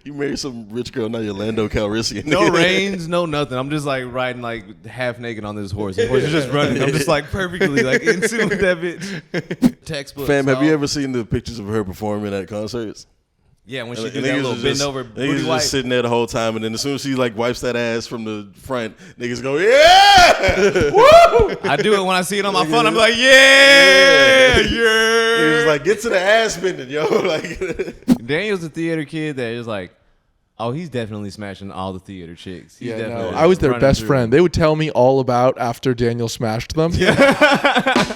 You married some rich girl, now you're Lando Calrissian. No reins, no nothing. I'm just like riding like half naked on this horse. The horse is just running. I'm just like perfectly like in tune with that bitch. Textbook. Fam, have you ever seen the pictures of her performing at concerts? Yeah, when she do that little bend over booty wipe. Just sitting there the whole time, and then as soon as she like wipes that ass from the front, niggas go, yeah! Woo! I do it when I see it on my phone. I'm like, yeah. He's like, get to the ass bending, yo. Like, Daniel's a theater kid that is like, oh, he's definitely smashing all the theater chicks. He's no, I was their best friend. They would tell me all about after Daniel smashed them. Yeah.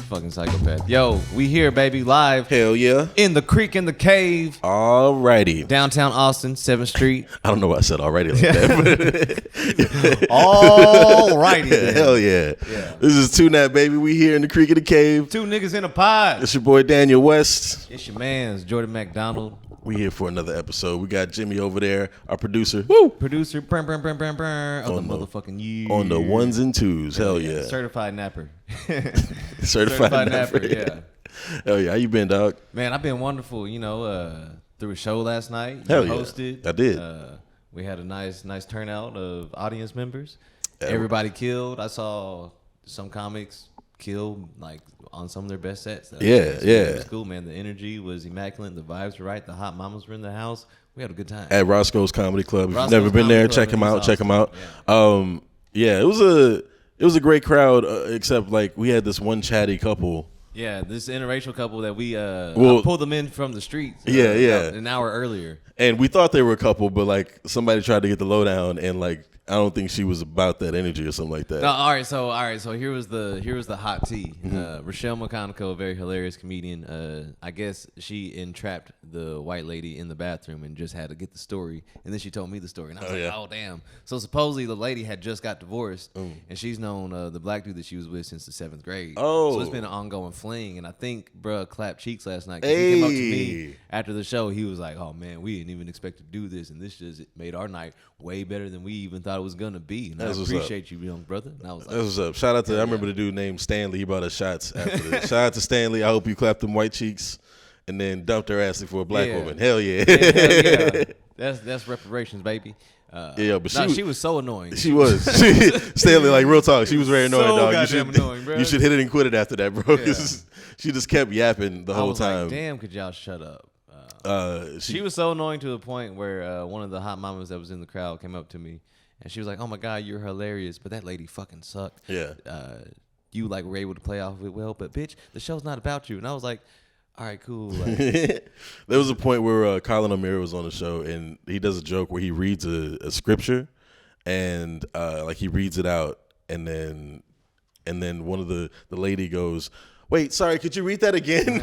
Fucking psychopath. Yo, we here, baby, live. Hell yeah. In the creek in the cave. Alrighty. Downtown Austin, 7th Street. I don't know why I said alrighty like that. Alrighty. Hell yeah. This is Two Nat, baby. We here in the creek in the cave. Two niggas in a pod. It's your boy Daniel West. It's your man's Jordan McDonald. We here for another episode. We got Jimmy over there, our producer. Woo! Producer of the motherfucking year. On the ones and twos. Hell yeah. Certified napper. Certified napper. Yeah. Hell yeah. How you been, dog? Man, I've been wonderful. You know, through a show last night. Hell yeah. Hosted. I did. We had a nice turnout of audience members. Everybody killed. I saw some comics kill like on some of their best sets. It was cool, man. The energy was immaculate. The vibes were right. The hot mamas were in the house. We had a good time at Roscoe's Comedy Club. If you've never been there, check him out. Check him out. Yeah, it was a great crowd. Except like we had this one chatty couple. Yeah, this interracial couple that we pulled them in from the streets. An hour earlier. And we thought they were a couple, but like somebody tried to get the lowdown, and like I don't think she was about that energy or something like that. No, all right. So here was the hot tea. Rochelle McConaughey, a very hilarious comedian. I guess she entrapped the white lady in the bathroom and just had to get the story. And then she told me the story, and I was oh damn. So supposedly the lady had just got divorced, and she's known the black dude that she was with since the 7th grade. Oh, so it's been an ongoing fling. And I think bruh clapped cheeks last night. He came up to me after the show. He was like, "Oh man, we didn't even expect to do this, and this just made our night way better than we even thought it was gonna be." And I appreciate you, young brother. And I was like, "That's what's up." Shout out to I remember the dude named Stanley. He brought us shots after this. Shout out to Stanley. I hope you clapped them white cheeks and then dumped her ass for a black woman. Hell yeah. Hell yeah. That's reparations, baby. But she was so annoying. She was. Stanley, like real talk, she was very annoying, dog. Annoying, bro. You should hit it and quit it after that, bro. Yeah. She just kept yapping the whole time. Like, damn, could y'all shut up? She was so annoying to the point where one of the hot mamas that was in the crowd came up to me, and she was like, "Oh my God, you're hilarious, but that lady fucking sucked. Yeah. You like were able to play off of it well, but bitch, the show's not about you." And I was like, all right, cool. Like, there was a point where Colin O'Meara was on the show, and he does a joke where he reads a scripture, and like he reads it out, and then one of the lady goes, "Wait, sorry, could you read that again?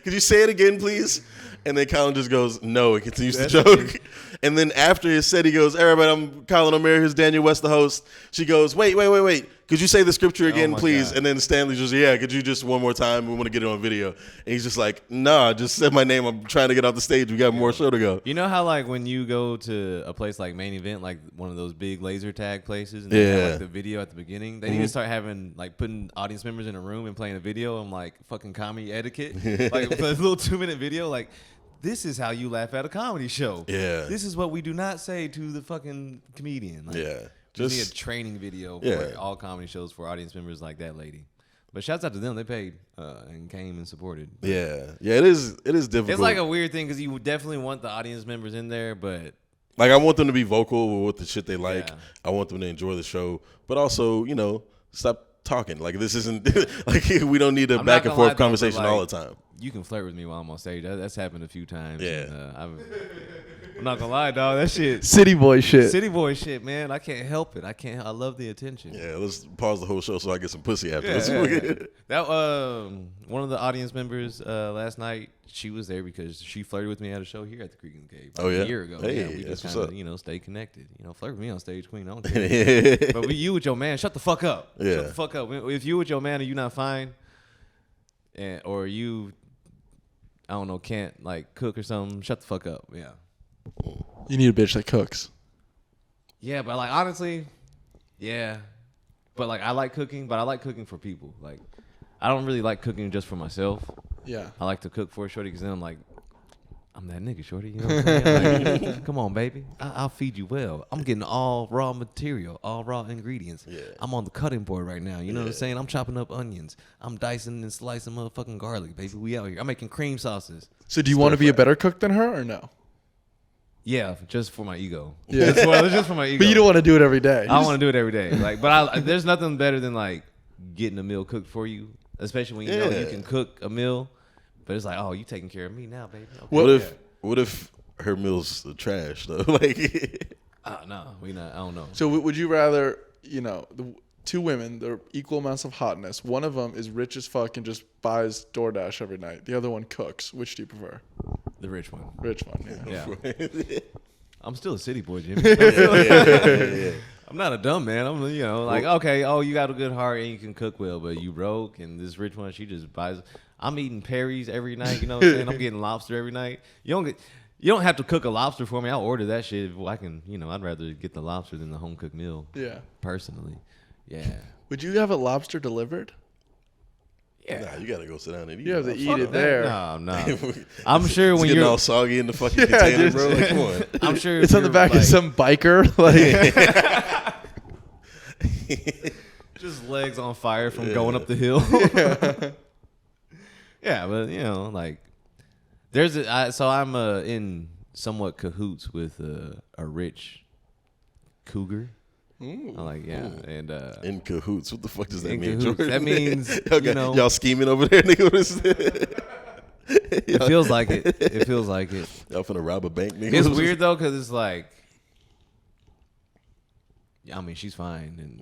Could you say it again, please?" And then Colin just goes, "No," and continues to joke. And then after he said, he goes, "Everybody, I'm Colin O'Meara, here's Daniel West, the host." She goes, wait. Could you say the scripture again, please? God. And then Stanley just, could you just one more time? We want to get it on video. And he's just like, "Nah, just said my name. I'm trying to get off the stage. We got more show to go." You know how like when you go to a place like Main Event, like one of those big laser tag places, and they have like the video at the beginning, they need to start having like putting audience members in a room and playing a video and like fucking comedy etiquette, like a little 2-minute video, like. This is how you laugh at a comedy show. Yeah. This is what we do not say to the fucking comedian. Like, just need a training video for like, all comedy shows for audience members like that lady. But shouts out to them. They paid and came and supported. Yeah. It is difficult. It's like a weird thing because you definitely want the audience members in there, but... Like, I want them to be vocal with the shit they like. Yeah. I want them to enjoy the show. But also, stop talking. Like, this isn't... like, we don't need a back and forth conversation all the time. You can flirt with me while I'm on stage. That's happened a few times. Yeah. And, I'm not gonna lie, dog. That shit. City boy shit, man. I can't help it. I love the attention. Yeah. Let's pause the whole show so I get some pussy after this. That one of the audience members last night. She was there because she flirted with me at a show here at the Creek in the Cave a year ago. Hey, we just kind of stay connected. Flirt with me on stage, queen. I don't care. But you with your man, shut the fuck up. Yeah. Shut the fuck up. If you with your man and you not fine, or you. I don't know, can't like cook or something. Shut the fuck up. Yeah. You need a bitch that cooks. Yeah, but like honestly, Yeah, but like I like cooking, but I like cooking for people. Like I don't really like cooking just for myself. Yeah. I like to cook for Shorty because then I'm like, I'm that nigga, Shorty. You know what I'm saying? Like, come on, baby. I'll feed you well. I'm getting all raw material, all raw ingredients. Yeah. I'm on the cutting board right now. You know what I'm saying? I'm chopping up onions. I'm dicing and slicing motherfucking garlic, baby. We out here. I'm making cream sauces. So do you want to be a better cook than her or no? Yeah, just for my ego. Yeah. just for my ego. But you don't want to do it every day. I want to do it every day. Like, but there's nothing better than like getting a meal cooked for you, especially when you know you can cook a meal. But it's like, oh, you taking care of me now, baby. Okay. What if her meal's trash though? Like, no, we not. I don't know. So would you rather, the two women, they're equal amounts of hotness. One of them is rich as fuck and just buys DoorDash every night. The other one cooks. Which do you prefer? The rich one. Rich one, yeah. Yeah. I'm still a city boy, Jimmy. yeah. I'm not a dumb man. I'm, like, okay, oh, you got a good heart and you can cook well, but you broke, and this rich one, she just buys. I'm eating Perry's every night. You know what I'm saying? I'm getting lobster every night. You don't have to cook a lobster for me. I'll order that shit. If I can, I'd rather get the lobster than the home cooked meal. Yeah. Personally, yeah. Would you have a lobster delivered? Yeah. Nah, you gotta go sit down and eat. You have to eat it there. No. I'm sure when you're you're all soggy in the fucking container, bro. Like, come on. I'm sure it's on the back of some biker. Like, just legs on fire from going up the hill. Yeah, but like there's I'm in somewhat cahoots with a rich cougar. Ooh. I'm like, yeah, and in cahoots. What the fuck does that in mean, cahoots. Jordan? That means y'all scheming over there, nigga. What is it? It feels like it. It feels like it. Y'all finna rob a bank, nigga. It's weird though, because it's like, I mean, she's fine,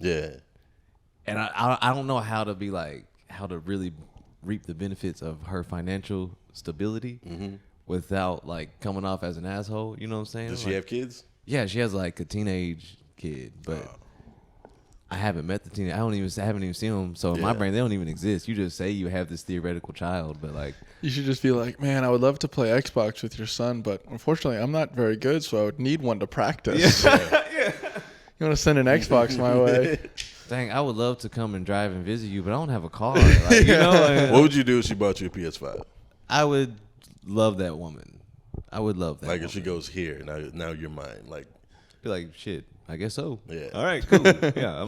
and I don't know how to really reap the benefits of her financial stability without like coming off as an asshole. You know what I'm saying? Does she have kids? Yeah, she has like a teenage kid, but I haven't met the teenage. I haven't even seen them. So in my brain, they don't even exist. You just say you have this theoretical child, but like you should just be like, man, I would love to play Xbox with your son, but unfortunately, I'm not very good, so I would need one to practice. Yeah. You want to send an Xbox my way? Dang, I would love to come and drive and visit you, but I don't have a car. Like, what would you do if she bought you a PS5? I would love that woman. I would love that. Like if she goes here, now you're mine. Like, be like, shit, I guess so. Yeah. All right, cool. Yeah.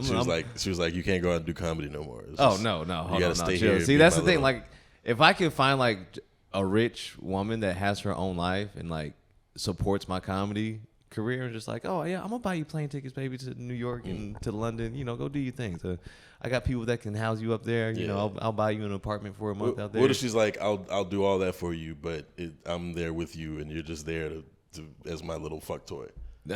She was like, you can't go out and do comedy no more. No. You gotta stay here. See, that's the thing. Like, if I could find like a rich woman that has her own life and like supports my comedy career, and just like, oh yeah, I'm gonna buy you plane tickets, baby, to New York and to London. Go do your thing. So I got people that can house you up there. I'll buy you an apartment for a month out there. What if she's like, I'll do all that for you, but I'm there with you, and you're just there to as my little fuck toy.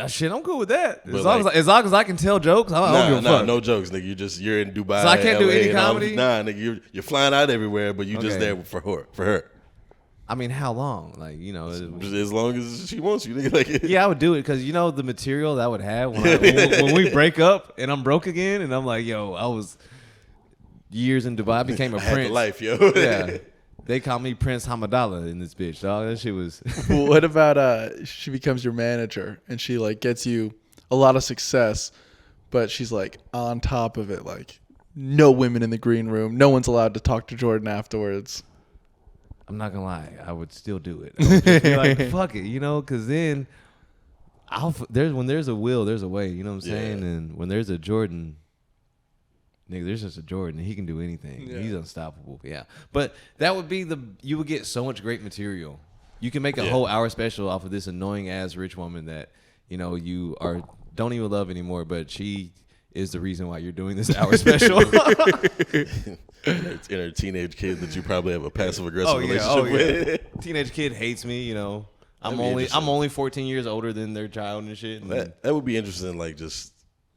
Shit, I'm cool with that. As long as I can tell jokes, I don't give a fuck. No jokes, nigga. You're in Dubai. So I can't do LA, any comedy. Nigga, you're flying out everywhere, but you just there for her. I mean, how long? Like, as long as she wants you. Nigga. Like, yeah, I would do it because the material that I would have when we break up and I'm broke again, and I'm like, yo, I was years in Dubai, I became a prince. Had the life, yo. Yeah. They call me Prince Hamadallah in this bitch, dog. That shit was. Well, what about she becomes your manager and she like gets you a lot of success, but she's like on top of it, like no women in the green room, no one's allowed to talk to Jordan afterwards. I'm not gonna lie, I would still do it. I would just be like, fuck it, because then when there's a will, there's a way. You know what I'm saying? And when there's a Jordan. Nigga, there's just a Jordan. He can do anything. Yeah. He's unstoppable. Yeah. But that would be you would get so much great material. You can make a whole hour special off of this annoying ass rich woman that, you don't even love anymore, but she is the reason why you're doing this hour special. in her teenage kid that you probably have a passive aggressive relationship with. Teenage kid hates me, I'm only 14 years older than their child and shit. And that would be interesting, like just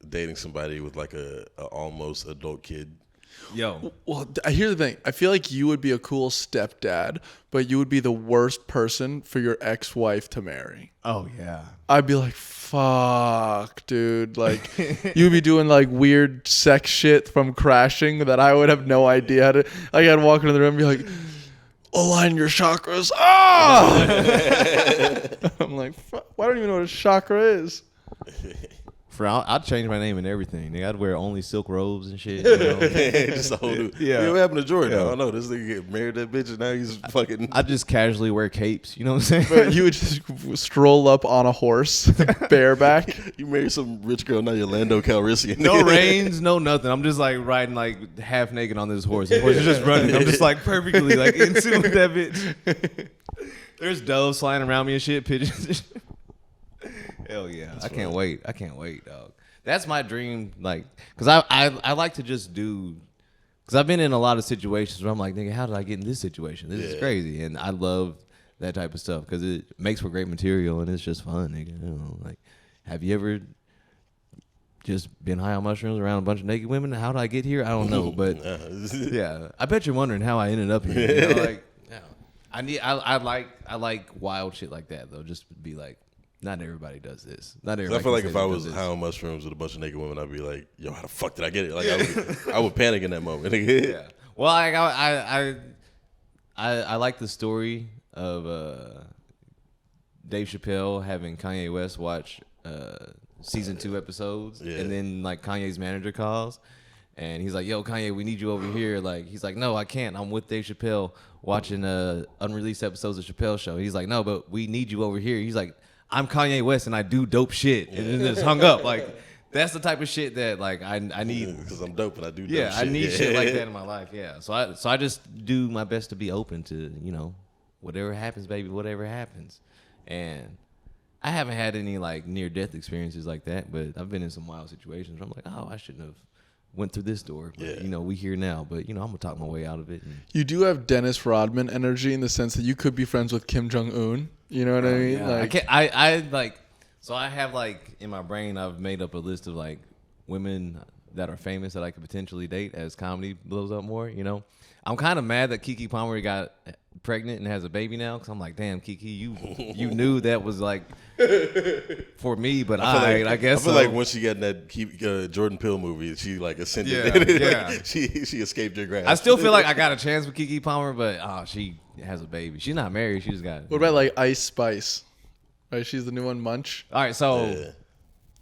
dating somebody with like a almost adult kid. Yo. Well, here's the thing. I feel like you would be a cool stepdad, but you would be the worst person for your ex-wife to marry. Oh, yeah. I'd be like, fuck, dude. Like, you'd be doing like weird sex shit from Crashing that I would have no idea how to. Like, I'd walk into the room and be like, align your chakras. Ah! I'm like, fuck, I don't even know what a chakra is. I'd change my name and everything. Nigga, I'd wear only silk robes and shit. You know? Just a whole new. Yeah. What happened to Jordan? I don't know. This nigga get married to that bitch and now he's fucking. I'd just casually wear capes. You know what I'm saying? But you would just stroll up on a horse, bareback. You married some rich girl, now you're Lando Calrissian. No reins, no nothing. I'm just like riding like half naked on this horse. The horse is just running. I'm just like perfectly like in tune with that bitch. There's doves flying around me and shit, pigeons. Hell yeah. I can't wait, dog. That's my dream, like, because I like to just do, because I've been in a lot of situations where I'm like, nigga, how did I get in this situation? This is crazy. And I love that type of stuff because it makes for great material and it's just fun, nigga. You know, like, have you ever just been high on mushrooms around a bunch of naked women? How did I get here? I don't know, but yeah, I bet you're wondering how I ended up here. You know, like, yeah, I like wild shit like that though. Just to be like, not everybody does this. Not everybody. I feel like if I was high on mushrooms with a bunch of naked women, I'd be like, yo, how the fuck did I get it? Like I would panic in that moment. Yeah. Well, I like the story of Dave Chappelle having Kanye West watch season 2 episodes, and then like Kanye's manager calls, and he's like, "Yo, Kanye, we need you over here." Like, he's like, "No, I can't. I'm with Dave Chappelle watching unreleased episodes of Chappelle Show." He's like, "No, but we need you over here." He's like, "I'm Kanye West and I do dope shit," and then just hung up. Like, that's the type of shit that like I need because I'm dope and I do dope shit. I need shit like that in my life. Yeah, so I just do my best to be open to, you know, whatever happens, baby, whatever happens. And I haven't had any like near death experiences like that, but I've been in some wild situations where I'm like, oh, I shouldn't have went through this door. But, you know, we here now, but you know, I'm gonna talk my way out of it. You do have Dennis Rodman energy in the sense that you could be friends with Kim Jong-un. You know what I mean? Yeah. Like, I like, so I have like in my brain, I've made up a list of like women that are famous that I could potentially date as comedy blows up more. You know, I'm kind of mad that Keke Palmer got pregnant and has a baby now, because I'm like, damn, Keke, you knew that was like for me, but I guess I feel like once she got in that Jordan Peele movie, she like ascended. Yeah. she escaped your grasp. I still feel like I got a chance with Keke Palmer, but she has a baby. She's not married. She just got. What about like Ice Spice? Right, she's the new one, Munch. All right, so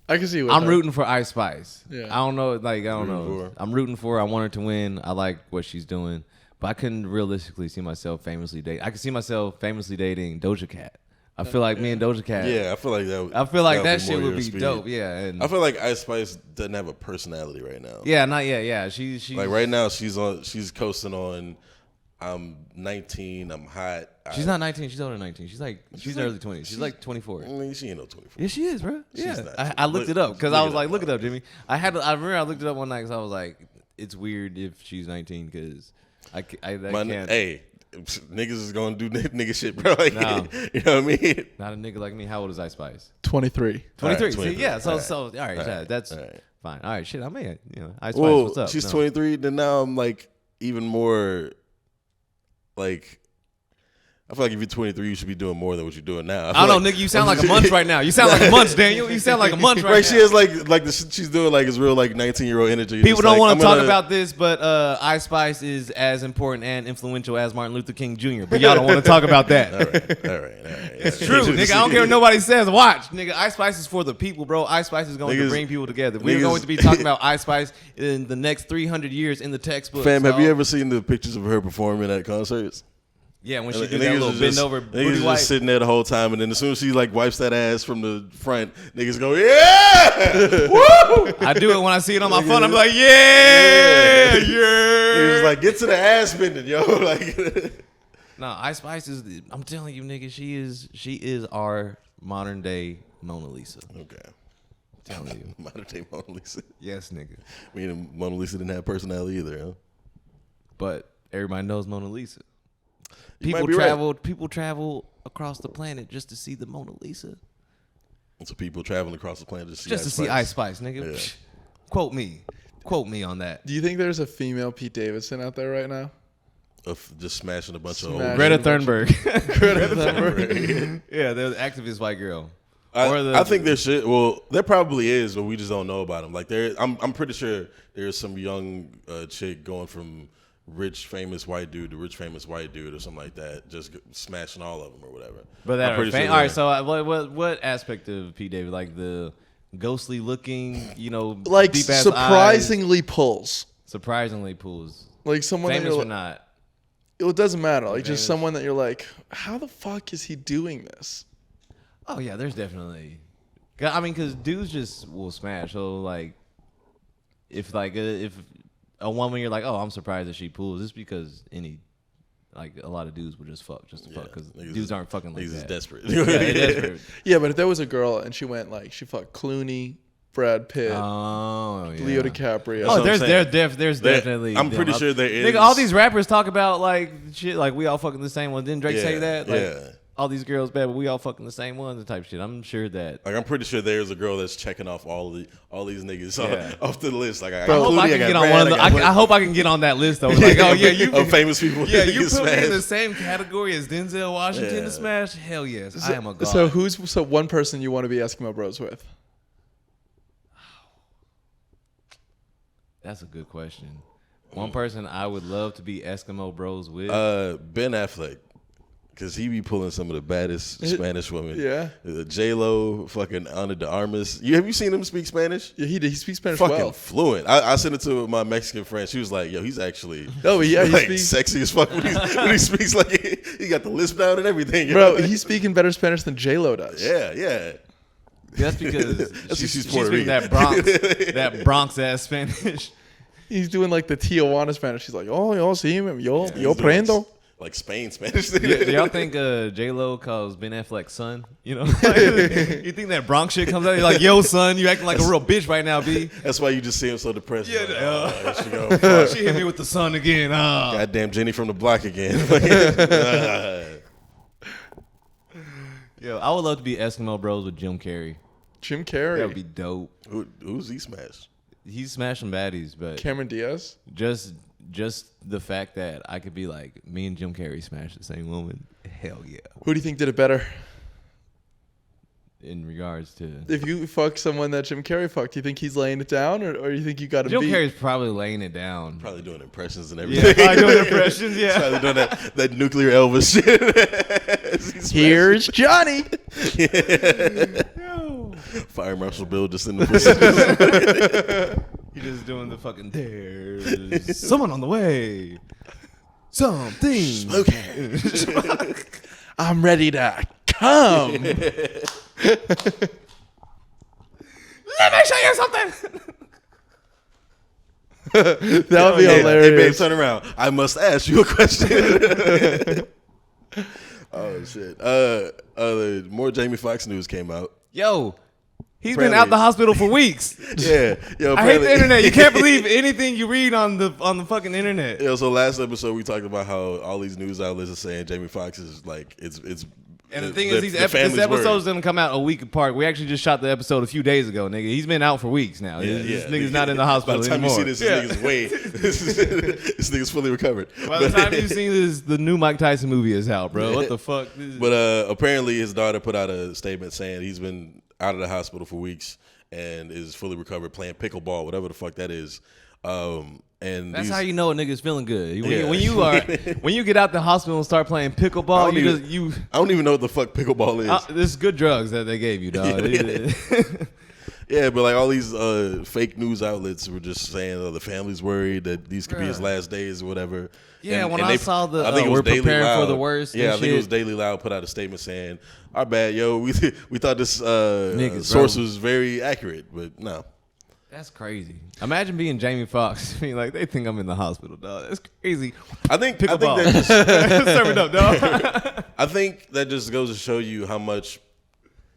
I can see. I'm rooting for Ice Spice. Yeah. I don't know. Like, I don't know. I'm rooting for her. I want her to win. I like what she's doing. But I couldn't realistically see myself famously dating. I could see myself famously dating Doja Cat. I feel like me and Doja Cat. Yeah, I feel like that. I feel like that shit would be dope. Yeah, and I feel like Ice Spice doesn't have a personality right now. Yeah, not yet. Yeah, she like right now she's coasting on. I'm 19. I'm hot. She's not 19. She's older than 19. She's early 20s. She's like 24. I mean, she ain't no 24. Yeah, she is, bro. Yeah, not. I looked it up because I was like, look it up, Jimmy. I remember I looked it up one night because I was like, it's weird if she's 19 because I can't. Hey, niggas is gonna do nigga shit, bro. Like, no. You know what I mean? Not a nigga like me. How old is Ice Spice? 23. 23. Right, 23. See, yeah. So all right. Yeah, that's fine. All right, shit. I may, Ice Spice. What's up? She's 23. Then now I'm like even more like. I feel like if you're 23, you should be doing more than what you're doing now. I don't know, nigga. You sound like a munch right now. You sound like a munch, Daniel. You sound like a munch right now. She has like the shit she's doing like is real like 19-year-old energy. People don't want to talk about this, but Ice Spice is as important and influential as Martin Luther King Jr. But y'all don't want to talk about that. All right. It's true, nigga. I don't care what nobody says. Watch, nigga. Ice Spice is for the people, bro. Ice Spice is going to bring people together. We're going to be talking about Ice Spice in the next 300 years in the textbook. Fam, have you ever seen the pictures of her performing at concerts? Yeah, when she do that little bend over booty wipe. Just sitting there the whole time, and then as soon as she like wipes that ass from the front, niggas go, yeah, woo! I do it when I see it on my phone. I'm like, yeah. It's like, get to the ass bending, yo. Like, no, Ice Spice is. I'm telling you, nigga, she is our modern day Mona Lisa. Okay, I'm telling you, modern day Mona Lisa. Yes, nigga. I mean, Mona Lisa didn't have personality either, huh? But everybody knows Mona Lisa. People travel across the planet just to see the Mona Lisa. And so people traveling across the planet to see Ice Spice, nigga. Yeah. Quote me on that. Do you think there's a female Pete Davidson out there right now? Of just smashing a bunch of old Greta Thunberg. Greta Thunberg. Yeah, there's an activist white girl. I think there should. Well, there probably is, but we just don't know about them. Like I'm pretty sure there's some young chick going from rich famous white dude to rich famous white dude or something like that, just smashing all of them or whatever. But that are all right. So what aspect of Pete David, like the ghostly looking, like deep-ass surprisingly pulls. Surprisingly pulls. Like someone Famous that or not? it doesn't matter. Like Famous. just someone that you're like, how the fuck is he doing this? Oh yeah, there's definitely. I mean, because dudes just will smash. So like, if a woman you're like, oh, I'm surprised that she pulls, it's because a lot of dudes will just fuck just to fuck because dudes aren't fucking like that. He's desperate. Yeah, they're desperate. Yeah, but if there was a girl and she went like she fucked Clooney, Brad Pitt, Oh, yeah. Leo DiCaprio. Oh, what I'm saying. there's definitely. I'm pretty sure there is. Nigga, all these rappers talk about like shit, like we all fucking the same one. Didn't Drake say Yeah, that? Like, yeah. all these girls bad, but we all fucking the same ones and type shit. I'm sure that. Like I'm pretty sure there's a girl that's checking off all these niggas off the list. Like I Bro, I hope I can get on one of the. I hope I can get on that list though. Like, oh yeah, you of famous people. Yeah, you put me in the smashed. same category as Denzel Washington to smash. Hell yes, I am a god. So one person you want to be Eskimo Bros with? That's a good question. One person I would love to be Eskimo Bros with. Ben Affleck. Cause he be pulling some of the baddest Spanish women. Yeah. J-Lo, fucking Ana de Armas. Have you seen him speak Spanish? Yeah, he speaks Spanish Fucking well. fluent. I sent it to my Mexican friend. She was like, "Yo, he's actually he like, speaks sexy as fuck when he speaks. Like he got the lisp down and everything." Bro, he's speaking better Spanish than J-Lo does. yeah. That's because she's speaking Puerto Rican. that Bronx ass Spanish. He's doing like the Tijuana Spanish. He's like, oh, yo, sí, yo He's doing prendo. like Spain Spanish. Do y'all think J-Lo calls Ben Affleck son? You think that Bronx shit comes out? You're like, yo, son, you acting like a real bitch right now, B. That's why you just see him so depressed. Yeah, like, she go, fuck. She hit me with the son again. Goddamn Jenny from the block again. Yo, I would love to be Eskimo Bros with Jim Carrey. Jim Carrey. That would be dope. Who's he smashed? He's smashing baddies, but Cameron Diaz. just the fact that I could be like, me and Jim Carrey smashed the same woman. Hell yeah. Who do you think did it better? In regards to If you fuck someone that Jim Carrey fucked, do you think he's laying it down, or you think you got to Jim beat? Carrey's probably laying it down. Probably doing impressions and Yeah, everything. probably doing impressions. Yeah. Probably doing that nuclear Elvis shit. Here's Johnny. Fire Marshal Bill just in the position. He just doing the fucking there's someone on the way. Something. Okay. I'm ready to come. Let me show you something. That would be Hey, hilarious. babe, turn around. I must ask you a question. Oh shit. More Jamie Foxx news came out. Yo, he's Apparently- been out the hospital for weeks. Yeah. Yo, I hate the apparently- internet. You can't believe anything you read on the fucking internet. Yeah, so last episode we talked about how all these news outlets are saying Jamie Foxx is like it's. And the thing is, this episode's gonna come out a week apart. We actually just shot the episode a few days ago, nigga. He's been out for weeks now. This nigga's not in the hospital By the time anymore. you see this nigga's way, this nigga's fully recovered. By the time you see this, the new Mike Tyson movie is out, bro. What the fuck? But apparently his daughter put out a statement saying he's been out of the hospital for weeks and is fully recovered playing pickleball, whatever the fuck that is. And that's how you know a nigga's feeling good. When, Yeah. when you get out the hospital and start playing pickleball, I don't even know what the fuck pickleball is. This is good drugs that they gave you, dog. Yeah, but like all these fake news outlets were just saying the family's worried that these could be his last days or whatever. Yeah, And- when and I they- saw the I think it was we're Daily preparing for Loud. the worst. Yeah, I and think it was shit. Daily Loud put out a statement saying, "Our bad, yo. We thought this Niggas, source bro. was very accurate, but no." That's crazy. Imagine being Jamie Foxx. I mean, like they think I'm in the hospital, dog. That's crazy. I think Pickleball. that just, Serve it up, dog. I think that just goes to show you how much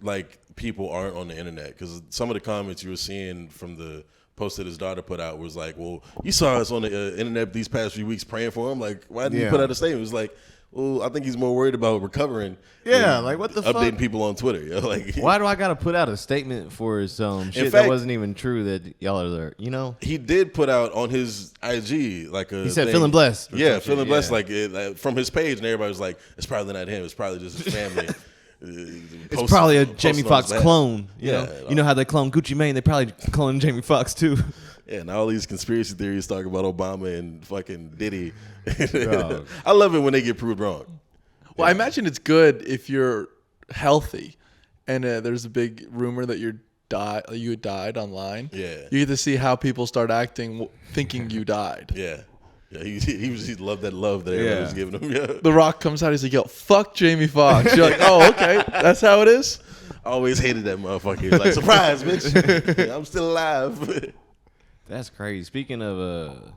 like people aren't on the internet, because some of the comments you were seeing from the post that his daughter put out was like, "Well, you saw us on the internet these past few weeks praying for him. Like, why didn't you put out a statement?" It was like, well, I think he's more worried about recovering. Yeah, than like, what the updating fuck? people on Twitter. Yo. Like, Why do I gotta put out a statement for some shit fact- that wasn't even true that y'all are there? You know? he did put out on his IG like a. He said thing. feeling blessed. or Yeah, some feeling shit, blessed. yeah. Like from his page, and everybody was like, "It's probably not him. It's probably just his family." It's probably a Jamie Foxx clone. You know how they clone Gucci Mane? They probably clone Jamie Foxx too. Yeah, and all these conspiracy theories talking about Obama and fucking Diddy. Bro. I love it when they get proved wrong. Well, I imagine it's good if you're healthy, and there's a big rumor that you're you died online. Yeah. You get to see how people start acting thinking you died. Yeah. Yeah, he loved that love that everybody was giving him. Yeah. The Rock comes out. He's like, "Yo, fuck Jamie Foxx." You're like, "Oh, okay, that's how it is." I always hated that motherfucker. He was like, surprise, bitch. I'm still alive. That's crazy. Speaking of,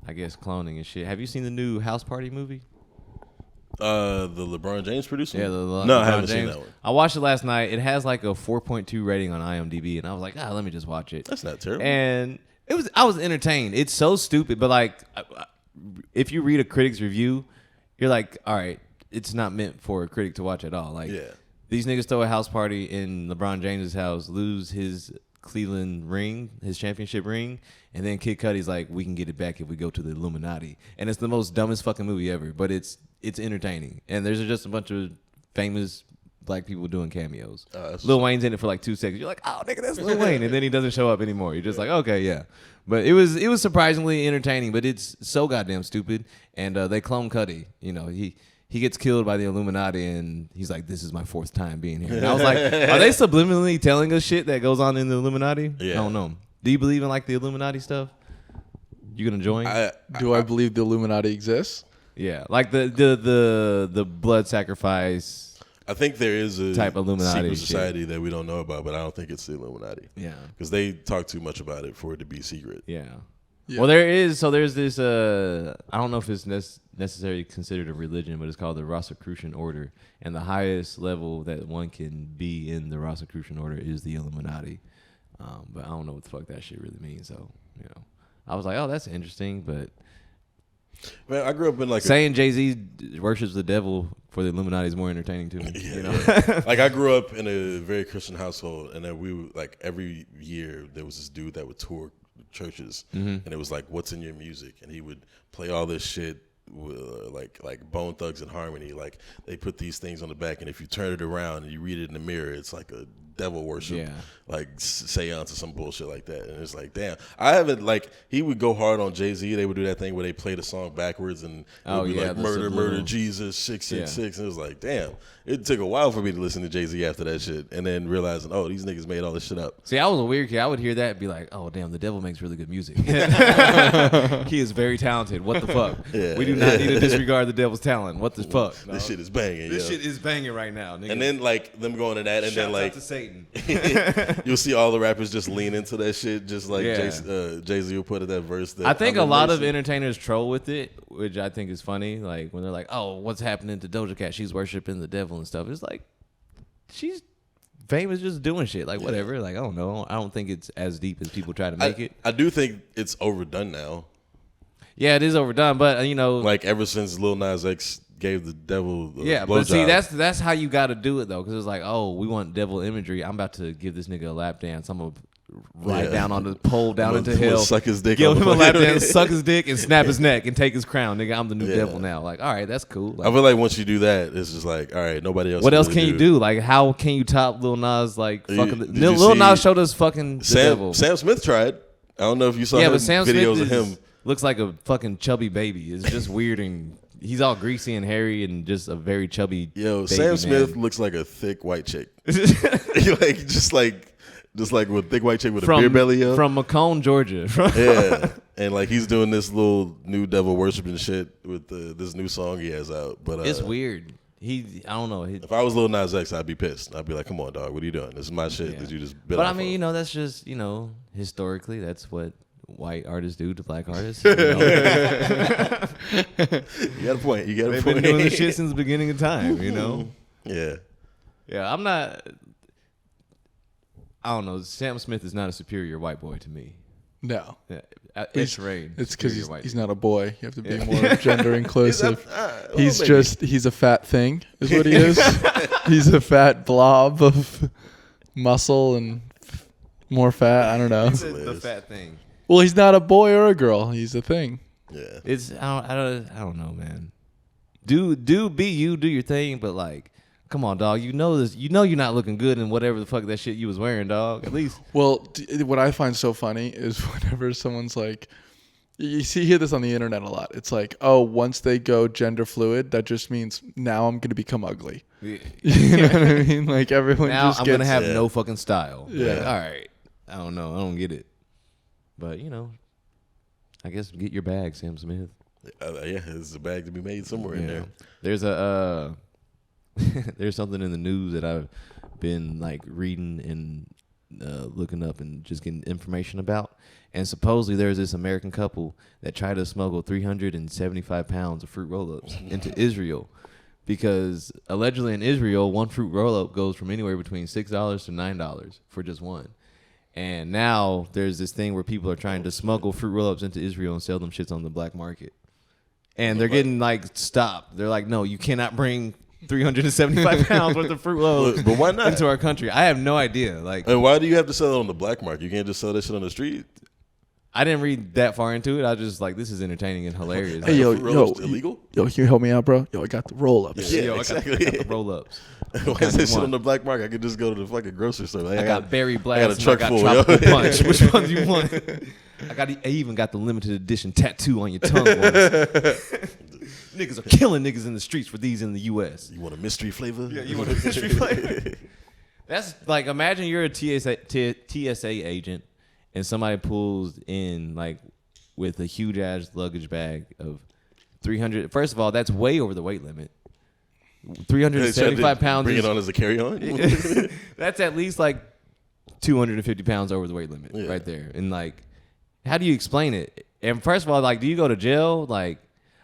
I guess cloning and shit. Have you seen the new House Party movie? The LeBron James producer? Yeah, no, I haven't seen that one. I watched it last night. It has like a 4.2 rating on IMDb, and I was like, let me just watch it. That's not terrible. And I was entertained. It's so stupid, but like, if you read a critic's review, you're like, all right, it's not meant for a critic to watch at all. Like, these niggas throw a house party in LeBron James's house, lose his Cleveland ring, his championship ring, and then Kid Cudi's like, we can get it back if we go to the Illuminati. And it's the most dumbest fucking movie ever, but it's entertaining. And there's just a bunch of famous black people doing cameos. Lil Wayne's in it for like 2 seconds. You're like, oh, nigga, that's Lil Wayne. And then he doesn't show up anymore. You're just like, okay, yeah. But it was surprisingly entertaining, but it's so goddamn stupid. And they clone Cudi. You know, he gets killed by the Illuminati, and he's like, this is my 4th time being here. And I was like, are they subliminally telling us shit that goes on in the Illuminati? Yeah. I don't know. Do you believe in like the Illuminati stuff? You gonna join? Do I believe the Illuminati exists? Yeah, like the blood sacrifice. I think there is a type of Illuminati secret society that we don't know about, but I don't think it's the Illuminati. Yeah, because they talk too much about it for it to be secret. Yeah. Well, there's this. I don't know if it's necessarily considered a religion, but it's called the Rosicrucian Order, and the highest level that one can be in the Rosicrucian Order is the Illuminati. But I don't know what the fuck that shit really means. So I was like, oh, that's interesting, but. Man, I grew up in like saying Jay-Z worships the devil for the Illuminati is more entertaining to me. Yeah. Like I grew up in a very Christian household, and then we would, like every year there was this dude that would tour churches, and it was like, what's in your music? And he would play all this shit like Bone Thugs and Harmony. Like they put these things on the back, and if you turn it around and you read it in the mirror, it's like a devil worship, like seance or some bullshit like that. And it's like, damn, I haven't like he would go hard on Jay-Z. They would do that thing where they play the song backwards and it would be like murder Jesus 666, and it was like, damn, it took a while for me to listen to Jay-Z after that shit, and then realizing, oh, these niggas made all this shit up. See, I was a weird kid. I would hear that and be like, oh damn, the devil makes really good music. He is very talented. What the fuck? We do not need to disregard the devil's talent. What the fuck? This shit is banging. This shit is banging right now, nigga. And then like them going to that, and then like to Satan. You'll see all the rappers just lean into that shit, just like Jay-Z will put in that verse. That I think a lot of entertainers troll with it, which I think is funny. Like when they're like, "Oh, what's happening to Doja Cat? She's worshiping the devil and stuff." It's like she's famous, just doing shit. Like whatever. Like I don't know. I don't think it's as deep as people try to make it. I do think it's overdone now. Yeah, it is overdone, but like ever since Lil Nas X gave the devil but see, that's how you got to do it though, because it's like, oh, we want devil imagery. I'm about to give this nigga a lap dance. I'm gonna ride down on the pole down into hell, suck his dick, give him a lap dance, suck his dick, and snap his neck and take his crown. Nigga, I'm the new devil now. Like, all right, that's cool. Like, I feel like once you do that, it's just like, all right, nobody else. What else can you do? Like, how can you top Lil Nas? Like, fucking Lil Nas showed us fucking the devil. Sam Smith tried. I don't know if you saw but Sam videos Smith of him. Looks like a fucking chubby baby. It's just weird, and he's all greasy and hairy and just a very chubby. Yo, Sam Smith looks like a thick white chick. like just like with thick white chick with a beer belly. From Macomb, Georgia. Yeah, and like he's doing this little new devil worshiping shit with this new song he has out. But it's weird. I don't know. If I was Lil Nas X, I'd be pissed. I'd be like, come on, dog, what are you doing? This is my shit that you just built. But I mean, that's just historically, that's what white artists do to black artists. You got a point. They've been doing this shit since the beginning of time, Yeah. Yeah, I'm not. I don't know. Sam Smith is not a superior white boy to me. No. Yeah, it's because he's not a boy. You have to be more gender inclusive. He's a fat thing, is what he is. He's a fat blob of muscle and more fat. I don't know. He's the fat thing. Well, he's not a boy or a girl. He's a thing. Yeah. I don't know, man. Do be you, do your thing, but like, come on, dog. You know this. You know you're not looking good in whatever the fuck that shit you was wearing, dog. At least. Well, what I find so funny is whenever someone's like, you hear this on the internet a lot. It's like, oh, once they go gender fluid, that just means now I'm going to become ugly. Yeah. You know what I mean? Like everyone Now just I'm gets. gonna have no fucking style. Yeah. Like, all right. I don't know. I don't get it. But I guess get your bag, Sam Smith. Yeah, there's a bag to be made somewhere in there. There's a there's something in the news that I've been like reading and looking up and just getting information about. And supposedly there's this American couple that tried to smuggle 375 pounds of fruit roll-ups into Israel. Because allegedly in Israel, one fruit roll-up goes from anywhere between $6 to $9 for just one. And now there's this thing where people are trying to smuggle fruit roll-ups into Israel and sell them shits on the black market. And they're getting like stopped. They're like, no, you cannot bring 375 pounds worth of fruit roll-ups But why not? into our country. I have no idea. Like, And why do you have to sell it on the black market? You can't just sell that shit on the street. I didn't read that far into it. I was just like, this is entertaining and hilarious. Hey, yo, Fruit yo, roll-ups illegal? yo, can you help me out, bro? Yo, I got the roll-ups. Yeah, Yo, exactly. I got the roll-ups. Why is that shit on the black market? I could just go to the fucking grocery store. Like, I got berry I got blast a and truck I got full, tropical yo. punch. Which one do you want? I even got the limited edition tattoo on your tongue. Niggas are killing niggas in the streets for these in the U.S. You want a mystery flavor? Yeah, you want a mystery flavor? That's like, imagine you're a TSA agent and somebody pulls in like with a huge ass luggage bag of 300. First of all, that's way over the weight limit. 375 pounds. Bring it on as a carry-on? That's at least like 250 pounds over the weight limit right there. And like, how do you explain it? And first of all, like, do you go to jail? Like,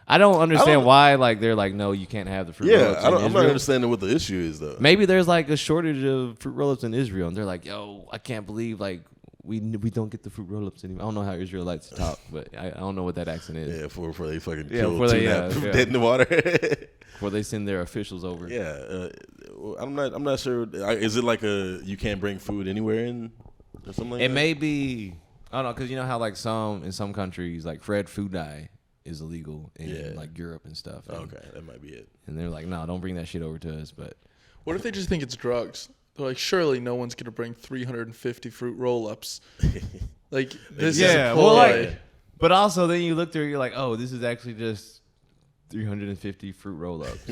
I don't understand why. Like, they're like, no, you can't have the fruit roll-ups in I'm not Israel. understanding what the issue is, though. Maybe there's like a shortage of fruit roll-ups in Israel, and they're like, yo, I can't believe like we don't get the fruit roll-ups anymore. I don't know how Israelites talk, but I don't know what that accent is. Yeah, before they fucking Yeah, kill before two they- and a half yeah. dead in the water. Before they send their officials over. Yeah, I'm not sure. Is it like you can't bring food anywhere in or something like that? It may be, I don't know, because you know how like in some countries like red food dye is illegal in like Europe and stuff. And, Okay, that might be it. And they're like, no, don't bring that shit over to us. But What if they just think it's drugs? They're like, surely no one's gonna bring 350 fruit roll-ups. Like this is a ploy. well, like, but also then you look through, you're like, oh, this is actually just 350 fruit roll-ups.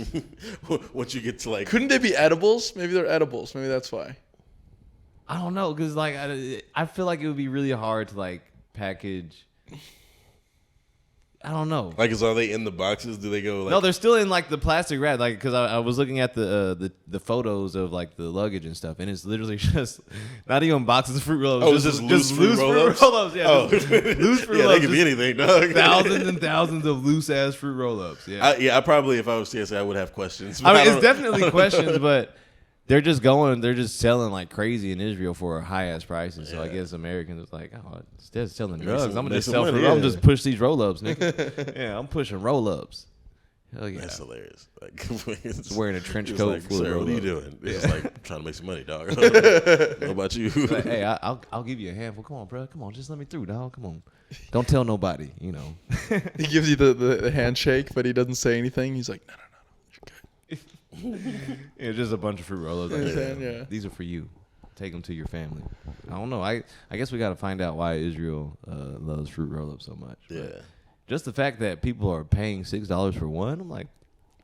Once you get to like, Couldn't they be edibles? Maybe they're edibles. Maybe that's why. I don't know, because like I feel like it would be really hard to like package. I don't know. like, are they in the boxes? Do they go like? No, they're still in like the plastic wrap. Like, because I was looking at the photos of like the luggage and stuff, and it's literally just not even boxes of fruit roll-ups. Oh, it's just loose fruit roll-ups? fruit roll-ups. Yeah, Oh. just loose fruit Yeah, roll-ups. they could be just anything, dog. thousands and thousands of loose ass fruit roll-ups. Yeah, I probably, if I was TSA, I would have questions. I but mean, don't- it's definitely questions, but they're just selling like crazy in Israel for high ass prices. So I Yeah. guess Americans is like, oh, instead of selling Make drugs, some- I'm gonna make just some sell money, fruit. I'm yeah. just push these roll-ups, nigga. Yeah, I'm pushing roll-ups. Hell yeah. That's hilarious. Like, Just wearing a trench it's coat like, full of sir, what are you roll-ups. doing? It's like trying to make some money, dog. I don't know about you. Like, hey, I'll give you a handful. Come on, bro. Come on, just let me through, dog. Come on. Don't tell nobody. You know. He gives you the handshake, but he doesn't say anything. He's like, no, you're good. Yeah, just a bunch of fruit roll-ups. Like, Yeah. These are for you. Take them to your family. I don't know. I guess we got to find out why Israel loves fruit roll-ups so much. But Yeah. just the fact that people are paying $6 for one, I'm like,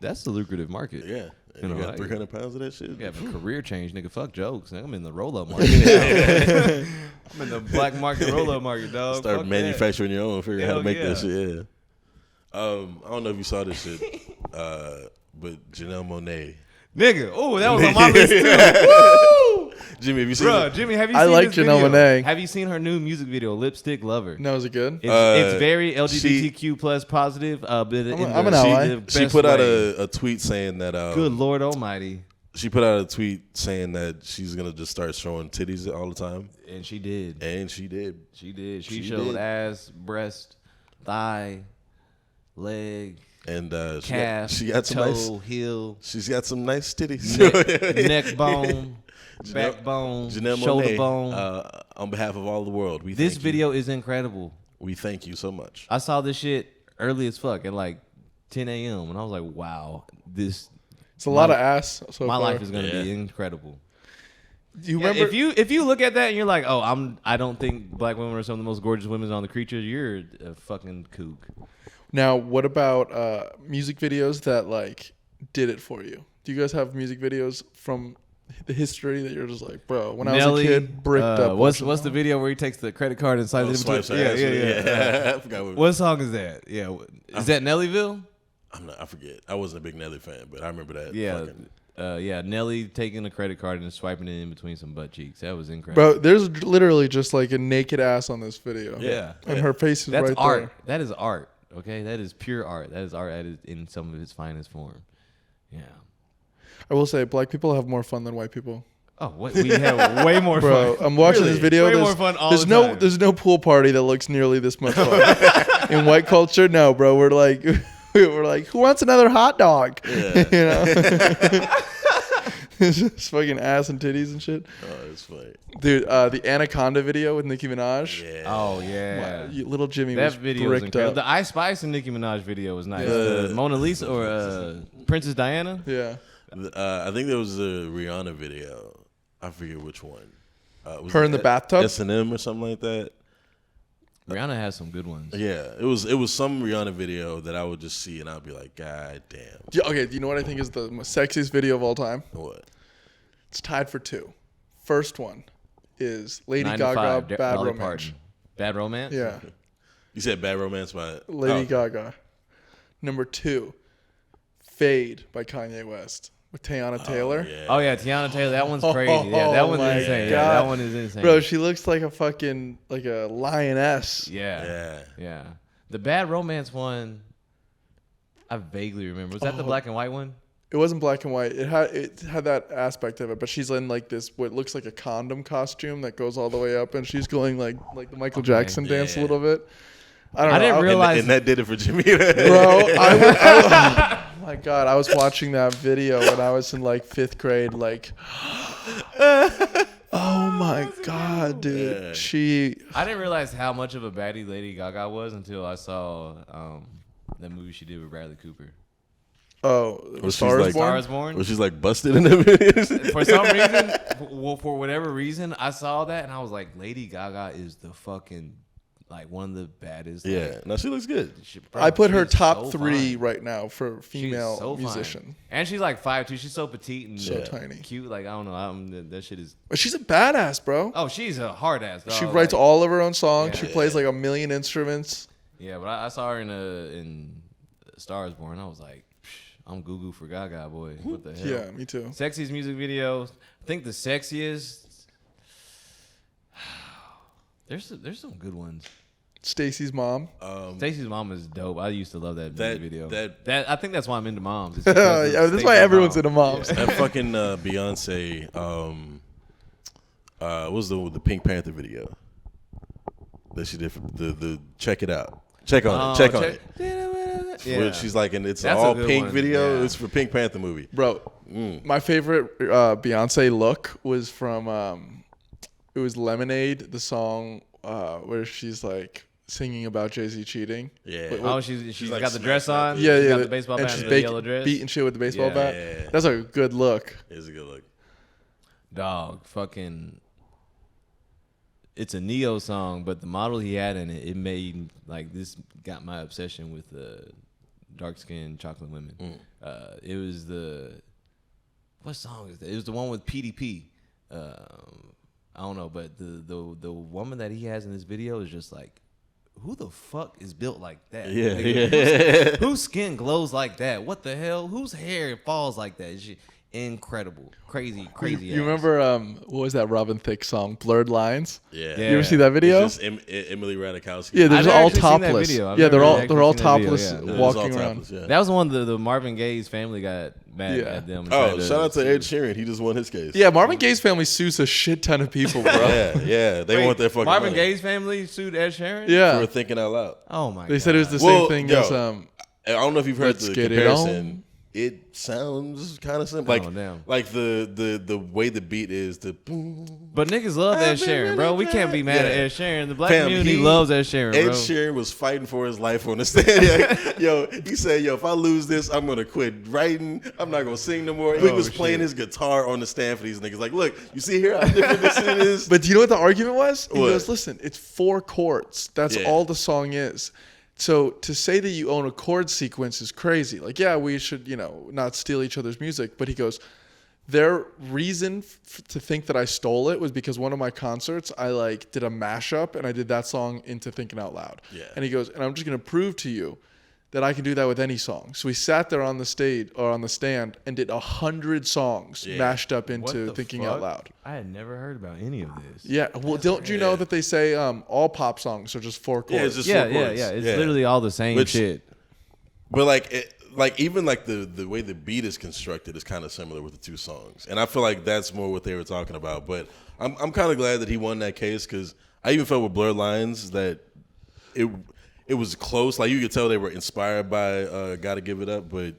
that's the lucrative market. Yeah. You And know, you got like- 300 pounds of that shit? Yeah, but career change, nigga. Fuck jokes. I'm in the roll-up market now. I'm in the black market roll-up market, dog. Start Fuck manufacturing your own, figure out how to Hell make yeah. that shit. Yeah. I don't know if you saw this shit, but Janelle Monáe. that. Nigga, oh, that was on my list too. Woo! Jimmy, have you seen Bro, it? Jimmy, have you I seen like this Janelle video? Monáe. Have you seen her new music video, Lipstick Lover? No, is it good? It's very LGBTQ plus positive. But I'm an ally. She put out a tweet saying that. Good Lord Almighty, She put out a tweet saying that she's gonna just start showing titties all the time, and she did. and she did. She did. She She showed did. ass, breast, thigh, leg, And calf, she got some toe, nice. heel, She's got some nice titties. neck bone, backbone, Janelle shoulder Monáe, bone. on behalf of all the world, we This thank video is incredible. You. We thank you so much. I saw this shit early as fuck at like 10 a.m. and I was like, wow, this. It's a lot of ass so My far. life is gonna Yeah. be incredible. Do you Yeah, remember? if you look at that and you're like, oh, I don't think black women are some of the most gorgeous women on the creatures. You're a fucking kook. Now, what about music videos that like did it for you? Do you guys have music videos from the history that you're just like, bro? When Nelly, I was a kid, bricked up. What's the video where he takes the credit card and slides it in between? Yeah. I forgot What song is that? Yeah, is that Nellyville? I forget. I wasn't a big Nelly fan, but I remember that. Yeah. Fucking, Nelly taking a credit card and swiping it in between some butt cheeks. That was incredible. Bro, there's literally just like a naked ass on this video. Yeah. And her face is That's right art. there. That is art. Okay, that is pure art. That is art in some of its finest form. Yeah. I will say, black people have more fun than white people. Oh, we have way more Bro, fun. I'm watching Really? this video. Way There's, more fun all there's the no time. there's no pool party that looks nearly this much fun. In white culture, no, bro. We're like who wants another hot dog? Yeah. You know. It's just fucking ass and titties and shit. oh, it's funny. Dude, the Anaconda video with Nicki Minaj. Yeah. Oh yeah. Wow, little Jimmy That was video was bricked incredible. up. The Ice Spice and Nicki Minaj video was nice. Yeah. Mona Lisa or Princess Diana. Yeah. I think there was a Rihanna video. I forget which one. Was Her it in the bathtub? S&M or something like that. Rihanna has some good ones. Yeah, it was some Rihanna video that I would just see and I'd be like, God damn. Yeah, okay, do you know what I think is the most sexiest video of all time? What? It's tied for 2. First one is Lady 9 to 5, Gaga, Bad Dolly Romance. Parton. Bad Romance. Yeah, You said Bad Romance by Lady oh, Gaga. Number 2, Fade by Kanye West with Teyana Taylor. Yeah. Oh yeah, Tiana Taylor. That one's crazy. Yeah, that one's my insane. Yeah, God. that one is insane. Bro, she looks like a fucking like a lioness. Yeah. Yeah. The Bad Romance one, I vaguely remember. Was that the black and white one? It wasn't black and white. It had that aspect of it, but she's in like this what looks like a condom costume that goes all the way up, and she's going like the Michael Jackson dance a yeah. little bit. I don't know. didn't realize. And that did it for Jimmy. Bro, oh my God, I was watching that video when I was in like 5th grade. Like, oh my God, dude. Yeah. I didn't realize how much of a baddie Lady Gaga was until I saw that movie she did with Bradley Cooper. Oh, Was Star she's is like- Born? Star is Born. Was she's like busted in the videos? For some reason, for whatever reason, I saw that and I was like, Lady Gaga is the fucking like one of the baddest. Yeah. Like, No, she looks good. bro, I put her she's top so 3 fine. right now for She's female so fine. musician. And she's like 5'2". She's so petite and So tiny. cute. Like I don't know. That shit is. But she's a badass, bro. Oh, she's a hard ass. She writes all of her own songs. Yeah. She plays like a million instruments. Yeah, but I saw her in Star is Born. I was like, I'm Goo for Gaga, boy. What the hell? Yeah, me too. Sexiest music videos. I think the sexiest. There's some good ones. Stacy's mom. Stacey's mom is dope. I used to love that music video. that- I think that's why I'm into moms. It's Yeah, because of that's why Stacey's everyone's mom. into moms. That fucking Beyonce, what was the Pink Panther video that she did for the Check It Out. Check on it. Check on it. Yeah. Where she's like, and it's an That's a all good pink one, video. yeah. It's for Pink Panther movie. Bro, my favorite Beyonce look was from it was Lemonade, the song where she's like singing about Jay-Z cheating. Yeah. Wait, Oh, she's like got the dress smacking on. that. Yeah, She's yeah. got the baseball and bat she's and the yellow dress. beating shit with the baseball Yeah. bat. Yeah. That's a good look. It's a good look. Dog, fucking. It's a Neo song, but the model he had in it, it made like this got my obsession with dark skinned chocolate women. It was what song is that? It was the one with PDP. I don't know, but the woman that he has in this video is just like, who the fuck is built like that? Yeah, Nigga, whose skin glows like that? What the hell? Whose hair falls like that? It's just incredible, crazy. You remember what was that Robin Thicke song, Blurred Lines? Yeah. Yeah. You ever see that video? It's just Emily Ratajkowski. Yeah, they're I've just never all actually seen that topless. video. I've Yeah, they're never all actually all seen that video, topless yeah. Yeah, it's all walking around. topless, yeah. That was the one the Marvin Gaye's family got mad Yeah. at them. and Oh, tried shout out to Ed Sheeran. He just won his case. Yeah, Marvin Gaye's family sues a shit ton of people, bro. Yeah. They Wait, want their fucking Marvin money Gaye's family sued Ed Sheeran. Yeah. for thinking out loud. Oh my. They said it was the Well, same thing yo, as I don't know if you've heard Let's the get it comparison. It sounds kind of simple. Like, Oh, damn. like the way the beat is. The But niggas love Ed I've been Sheeran, bro. We can't be mad at Yeah. Ed Sheeran. The black Fam, community he- loves Ed Sheeran, Ed bro. Sheeran was fighting for his life on the stand. Yo, he said, "Yo, if I lose this, I'm gonna quit writing. I'm not gonna sing no more." He was playing his guitar on the stand for these niggas. Like, look, you see here how different this shit is. But do you know what the argument was? He What? goes, listen, it's 4 chords. That's Yeah. all the song is. So to say that you own a chord sequence is crazy. Like, yeah, we should, not steal each other's music. But he goes, their reason to think that I stole it was because one of my concerts, I did a mashup and I did that song into Thinking Out Loud. Yeah. And he goes, and I'm just going to prove to you that I can do that with any song. So we sat there on the stage or on the stand and did 100 songs mashed up into Thinking Out Loud. I had never heard about any of this. Yeah. Well, don't you know that they say all pop songs are just 4 chords? Yeah, it's just Yeah, 4 yeah, chords. yeah. It's literally all the same shit. But even the way the beat is constructed is kind of similar with the 2 songs, and I feel like that's more what they were talking about. But I'm kind of glad that he won that case, because I even felt with Blurred Lines that it was close. Like, you could tell they were inspired by "Gotta Give It Up," but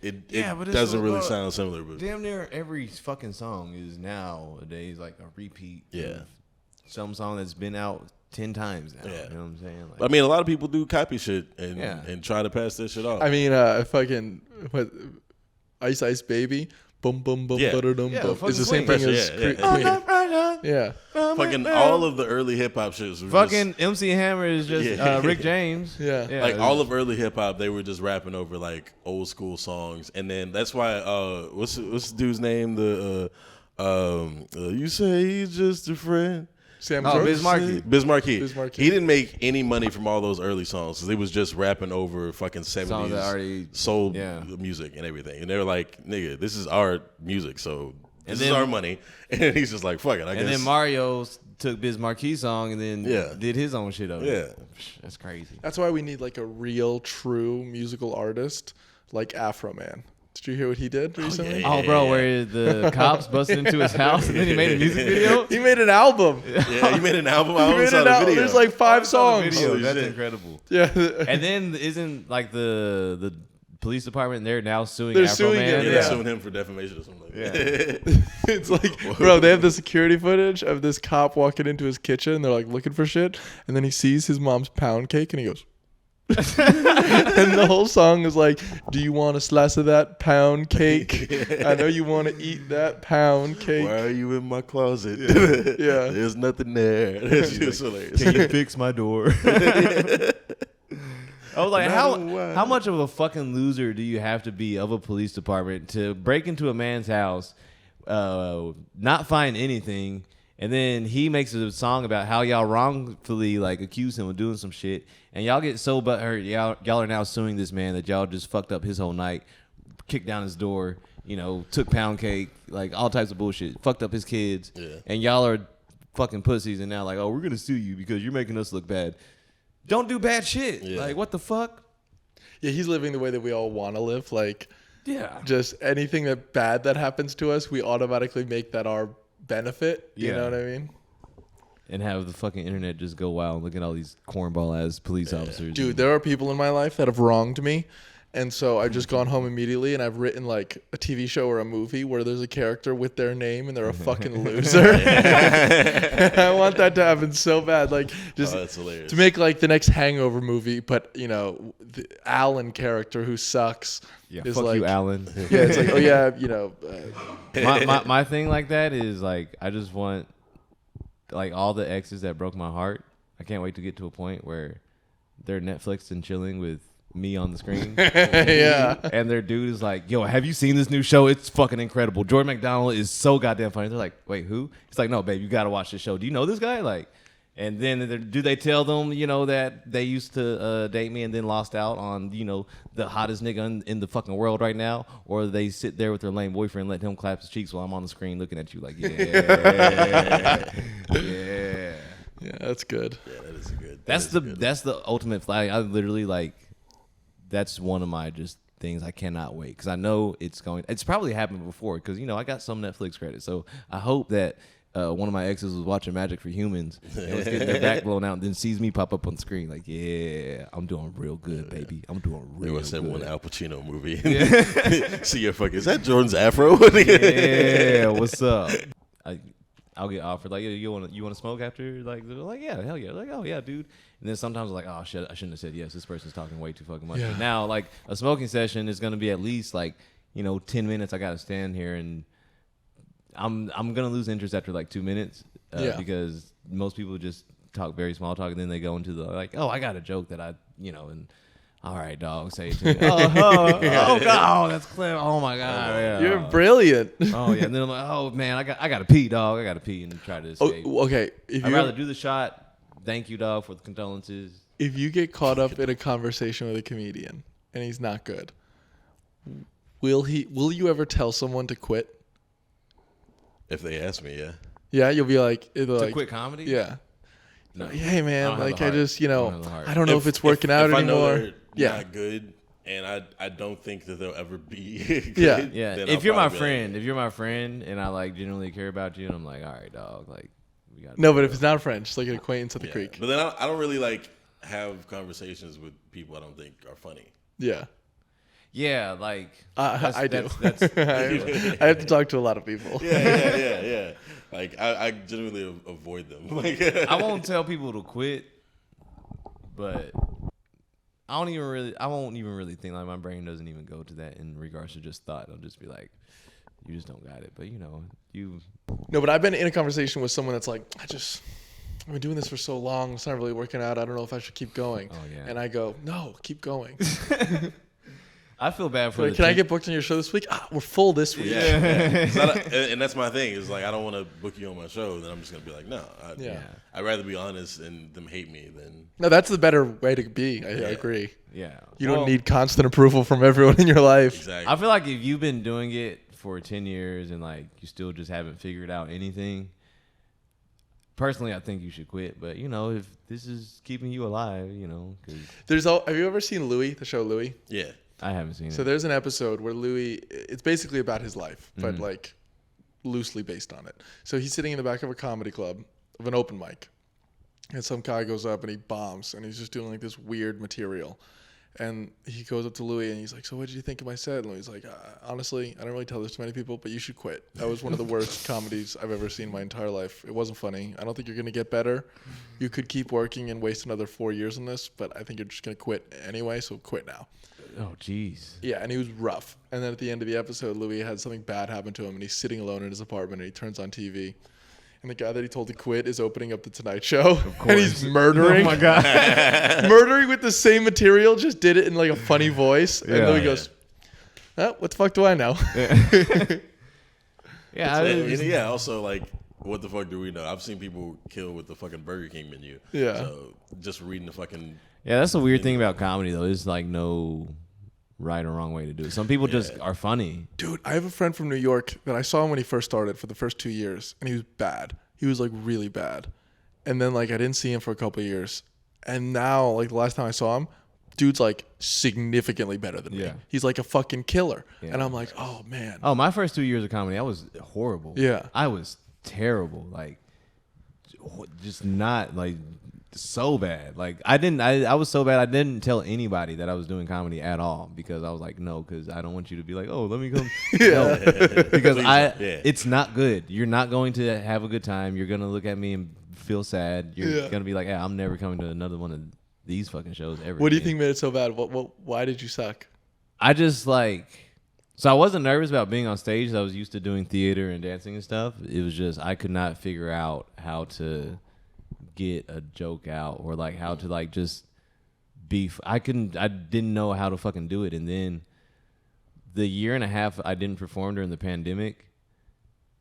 it doesn't really sound similar. But damn near every fucking song is nowadays like a repeat. Yeah. Of some song that's been out 10 times now. Yeah. You know what I'm saying? I mean, a lot of people do copy shit and try to pass that shit off. I mean, Ice Ice Baby, boom boom boom, Yeah. ba-da-dum, Yeah, boom. fucking It's the same Queen. thing as Yeah. Queen. Yeah. Fucking all of the early hip hop shits were Fucking just, MC Hammer is just Rick James. Yeah. like all of early hip hop, they were just rapping over like old school songs, and then that's why what's the dude's name? You say he's just a friend. Sam Biz Brooks. Markie. Bismarcky. He didn't make any money from all those early songs, because he was just rapping over fucking Songs that 70s already soul yeah. music and everything. And they were like, nigga, this is our music, so this is then- our money. And he's just like, fuck it, I guess. And then Mario took Biz Marquis song and then Yeah. did his own shit over Yeah. it. That's crazy. That's why we need like a real, true musical artist like Afro Man. Did you hear what he did recently? yeah. Oh, bro, where the cops busted into his house and then he made a music video? He made an album. Yeah, you made an album. I He only made saw an the album. video. There's like 5 I saw the songs. video. Holy That's shit. incredible. Yeah. And then isn't like the police department, they're now suing They're Afro suing Man? him, Yeah, yeah. they're suing him for defamation or something like that. It's like, bro, they have the security footage of this cop walking into his kitchen. They're like looking for shit. And then he sees his mom's pound cake and he goes, and the whole song is like, do you want a slice of that pound cake? I know you want to eat that pound cake. Why are you in my closet? Yeah. There's nothing there. That's just hilarious. Can you fix my door? I was like, how much of a fucking loser do you have to be of a police department to break into a man's house, not find anything, and then he makes a song about how y'all wrongfully like accuse him of doing some shit, and y'all get so butthurt, y'all are now suing this man that y'all just fucked up his whole night, kicked down his door, took pound cake, like all types of bullshit, fucked up his kids, and y'all are fucking pussies, and now like, oh, we're gonna sue you because you're making us look bad. Don't do bad shit. Yeah. Like, what the fuck? Yeah, he's living the way that we all want to live. Like, Yeah. just anything that bad that happens to us, we automatically make that our benefit. You Yeah. know what I mean? And have the fucking internet just go wild and look at all these cornball ass police officers. Dude, there are people in my life that have wronged me. And so I've just gone home immediately and I've written like a TV show or a movie where there's a character with their name and they're a fucking loser. I want that to happen so bad. Like, just that's hilarious. to make like the next Hangover movie, but the Alan character who sucks Yeah, is fuck like, you, Alan. yeah, it's like, oh yeah, my thing like that is like, I just want like all the exes that broke my heart. I can't wait to get to a point where they're Netflix and chilling with me on the screen. yeah. And their dude is like, yo, have you seen this new show? It's fucking incredible. Jordan McDonald is so goddamn funny. They're like, wait, who? He's like, no, babe, you got to watch this show. Do you know this guy? Like, and then do they tell them, that they used to date me and then lost out on, the hottest nigga in the fucking world right now? Or they sit there with their lame boyfriend, let him clap his cheeks while I'm on the screen looking at you like, yeah. Yeah. Yeah, that's good. Yeah, that is good. That's the ultimate flag. I literally like, that's one of my just things I cannot wait because I know it's probably happened before because I got some Netflix credit, so I hope that one of my exes was watching Magic for Humans and was getting their back blown out and then sees me pop up on the screen like, yeah, I'm doing real good, baby. I'm doing They real were sent good. one Al Pacino movie. See your fucking, is that Jordan's afro? Yeah, what's up? I'll get offered like, you want to smoke after? Like, they're like, yeah, hell yeah. Like, oh yeah, dude. And then sometimes I'm like, oh shit, I shouldn't have said yes. This person's talking way too fucking much. Yeah. But now, like, a smoking session is gonna be at least like 10 minutes. I gotta stand here and I'm gonna lose interest after like 2 minutes Yeah. because most people just talk very small talk, and then they go into the like, oh, I got a joke that and all right, dog, say it to me. Oh, God, that's clever. Oh my God, yeah. You're brilliant. Oh yeah, and then I'm like, oh man, I got to pee, dog. I got to pee and try to escape. Okay, I'd rather do the shot. Thank you, dog, for the condolences. If you get caught up in a conversation with a comedian and he's not good, will you ever tell someone to quit? If they ask me, yeah. Yeah, you'll be like, quit comedy? Yeah. No. Hey man, like I just, I don't know if it's working out if anymore. I know they're not good, and I don't think that they'll ever be good. Yeah. Then If you're my friend, and I like genuinely care about you, and I'm like, all right, dog, like we got. No, but if it's not a friend, just like an acquaintance at the creek. But then I don't really like have conversations with people I don't think are funny. Yeah. Yeah, like I do. That's I have to talk to a lot of people. Yeah. Like I genuinely avoid them. Like I won't tell people to quit, but I won't even really think, like my brain doesn't even go to that in regards to just thought. I'll just be like, you just don't got it. But you. No, but I've been in a conversation with someone that's like, I've been doing this for so long. It's not really working out. I don't know if I should keep going. Oh yeah. And I go, no, keep going. I feel bad for. Can I get booked on your show this week? We're full this week. Yeah. And that's my thing. Is like I don't want to book you on my show. Then I'm just gonna be like, no. I'd rather be honest and them hate me than. No, that's the better way to be. I agree. Yeah. You don't need constant approval from everyone in your life. Exactly. I feel like if you've been doing it for 10 years and like you still just haven't figured out anything, personally, I think you should quit. But if this is keeping you alive, cause Have you ever seen Louis, the show Louis? Yeah. I haven't seen it. So there's an episode where Louis, it's basically about his life, but like loosely based on it. So he's sitting in the back of a comedy club of an open mic, and some guy goes up and he bombs, and he's just doing like this weird material. And he goes up to Louis and he's like, so what did you think of my set? And Louis is like, honestly, I don't really tell this to many people, but you should quit. That was one of the worst comedies I've ever seen in my entire life. It wasn't funny. I don't think you're going to get better. You could keep working and waste another 4 years on this, but I think you're just going to quit anyway, so quit now. Oh, jeez. Yeah, and he was rough. And then at the end of the episode, Louis had something bad happen to him, and he's sitting alone in his apartment, and he turns on TV. And the guy that he told to quit is opening up the Tonight Show, and he's murdering. Oh my God. Murdering with the same material, just did it in like a funny voice. And Louis goes, oh, what the fuck do I know? Yeah. Also, like, what the fuck do we know? I've seen people kill with the fucking Burger King menu. Yeah. So just reading the fucking. Yeah, that's the weird thing about comedy, though. There's like no right or wrong way to do it. Some people just are funny. Dude, I have a friend from New York that I saw him when he first started for the first 2 years, and he was bad. He was like really bad. And then like I didn't see him for a couple of years. And now, like the last time I saw him, dude's like significantly better than me. He's like a fucking killer. Yeah. And I'm like, oh man. Oh, my first 2 years of comedy, I was horrible. Yeah. I was terrible. Like just not like so bad. Like I was so bad I didn't tell anybody that I was doing comedy at all because I was like, no, because I don't want you to be like, oh, let me come. No. Because it's not good. You're not going to have a good time. You're gonna look at me and feel sad. You're gonna be like, yeah, I'm never coming to another one of these fucking shows ever. What do you think made it so bad? Why did you suck? I just so I wasn't nervous about being on stage. I was used to doing theater and dancing and stuff. It was just I could not figure out how to get a joke out or like how to like just be. I didn't know how to fucking do it. And then the year and a half I didn't perform during the pandemic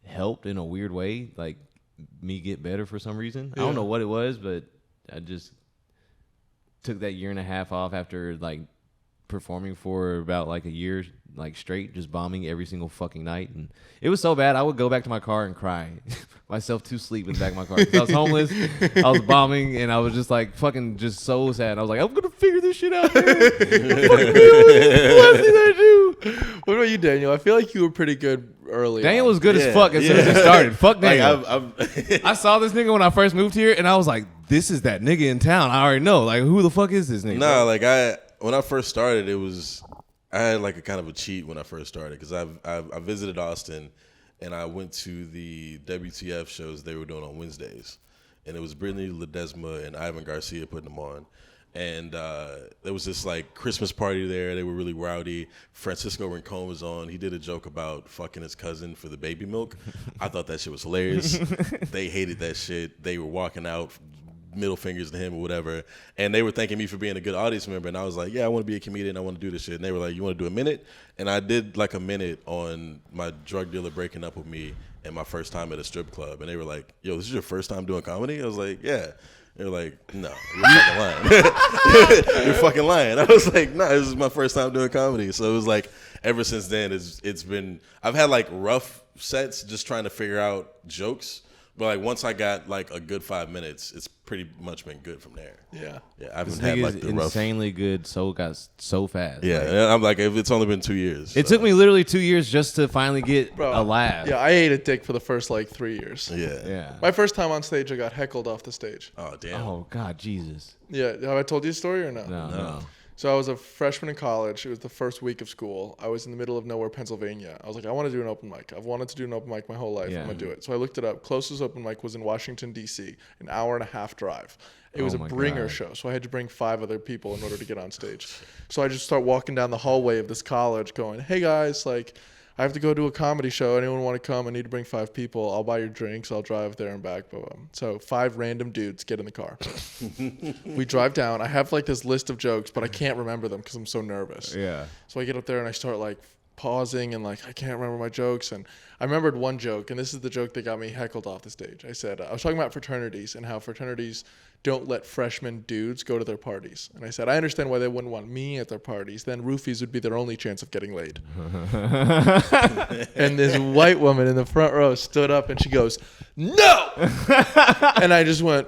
helped in a weird way, like me get better for some reason. I don't know what it was, but I just took that year and a half off after like performing for about like a year like straight, just bombing every single fucking night. And it was so bad I would go back to my car and cry myself to sleep in the back of my car. I was homeless, I was bombing, and I was just like fucking just so sad. I was like, I'm gonna figure this shit out, man. What about you, Daniel? I feel like you were pretty good early. Daniel was good as fuck as soon as he started. Fuck Daniel. Like, I saw this nigga when I first moved here, and I was like, this is that nigga in town. I already know. Like, who the fuck is this nigga? Nah, like when I first started, I had like a kind of a cheat when I first started because I visited Austin and I went to the WTF shows they were doing on Wednesdays, and it was Brittany Ledesma and Ivan Garcia putting them on, and there was this like Christmas party there. They were really rowdy. Francisco Rincon was on. He did a joke about fucking his cousin for the baby milk. I thought that shit was hilarious. They hated that shit. They were walking out middle fingers to him or whatever. And they were thanking me for being a good audience member. And I was like, yeah, I want to be a comedian. I want to do this shit. And they were like, you want to do a minute? And I did like a minute on my drug dealer breaking up with me and my first time at a strip club. And they were like, yo, this is your first time doing comedy? I was like, yeah. They were like, no, you're fucking lying. You're fucking lying. I was like, no, this is my first time doing comedy. So it was like, ever since then, it's been, I've had like rough sets just trying to figure out jokes. But like once I got like a good 5 minutes, it's pretty much been good from there. Yeah. Yeah, I haven't had like the rough. Insanely good. Got so fast. Yeah, like, and I'm like, it's only been 2 years. It took me literally 2 years just to finally get Bro, a laugh. Yeah, I ate a dick for the first like 3 years. Yeah. My first time on stage, I got heckled off the stage. Oh damn. Oh God, Jesus. Yeah, have I told you the story or no? No. So I was a freshman in college. It was the first week of school. I was in the middle of nowhere, Pennsylvania. I was like, I want to do an open mic. I've wanted to do an open mic my whole life. Yeah. I'm going to do it. So I looked it up. Closest open mic was in Washington, D.C., an hour and a half drive. It was a bringer show. So I had to bring 5 other people in order to get on stage. So I just start walking down the hallway of this college going, hey guys, like, I have to go to a comedy show. Anyone want to come? I need to bring 5 people. I'll buy your drinks. I'll drive there and back. Blah, blah. So 5 random dudes get in the car. We drive down. I have like this list of jokes, but I can't remember them because I'm so nervous. Yeah. So I get up there and I start like pausing and like I can't remember my jokes. And I remembered one joke, and this is the joke that got me heckled off the stage. I said, I was talking about fraternities and how fraternities don't let freshman dudes go to their parties. And I said, I understand why they wouldn't want me at their parties. Then roofies would be their only chance of getting laid. And this white woman in the front row stood up and she goes, no! And I just went,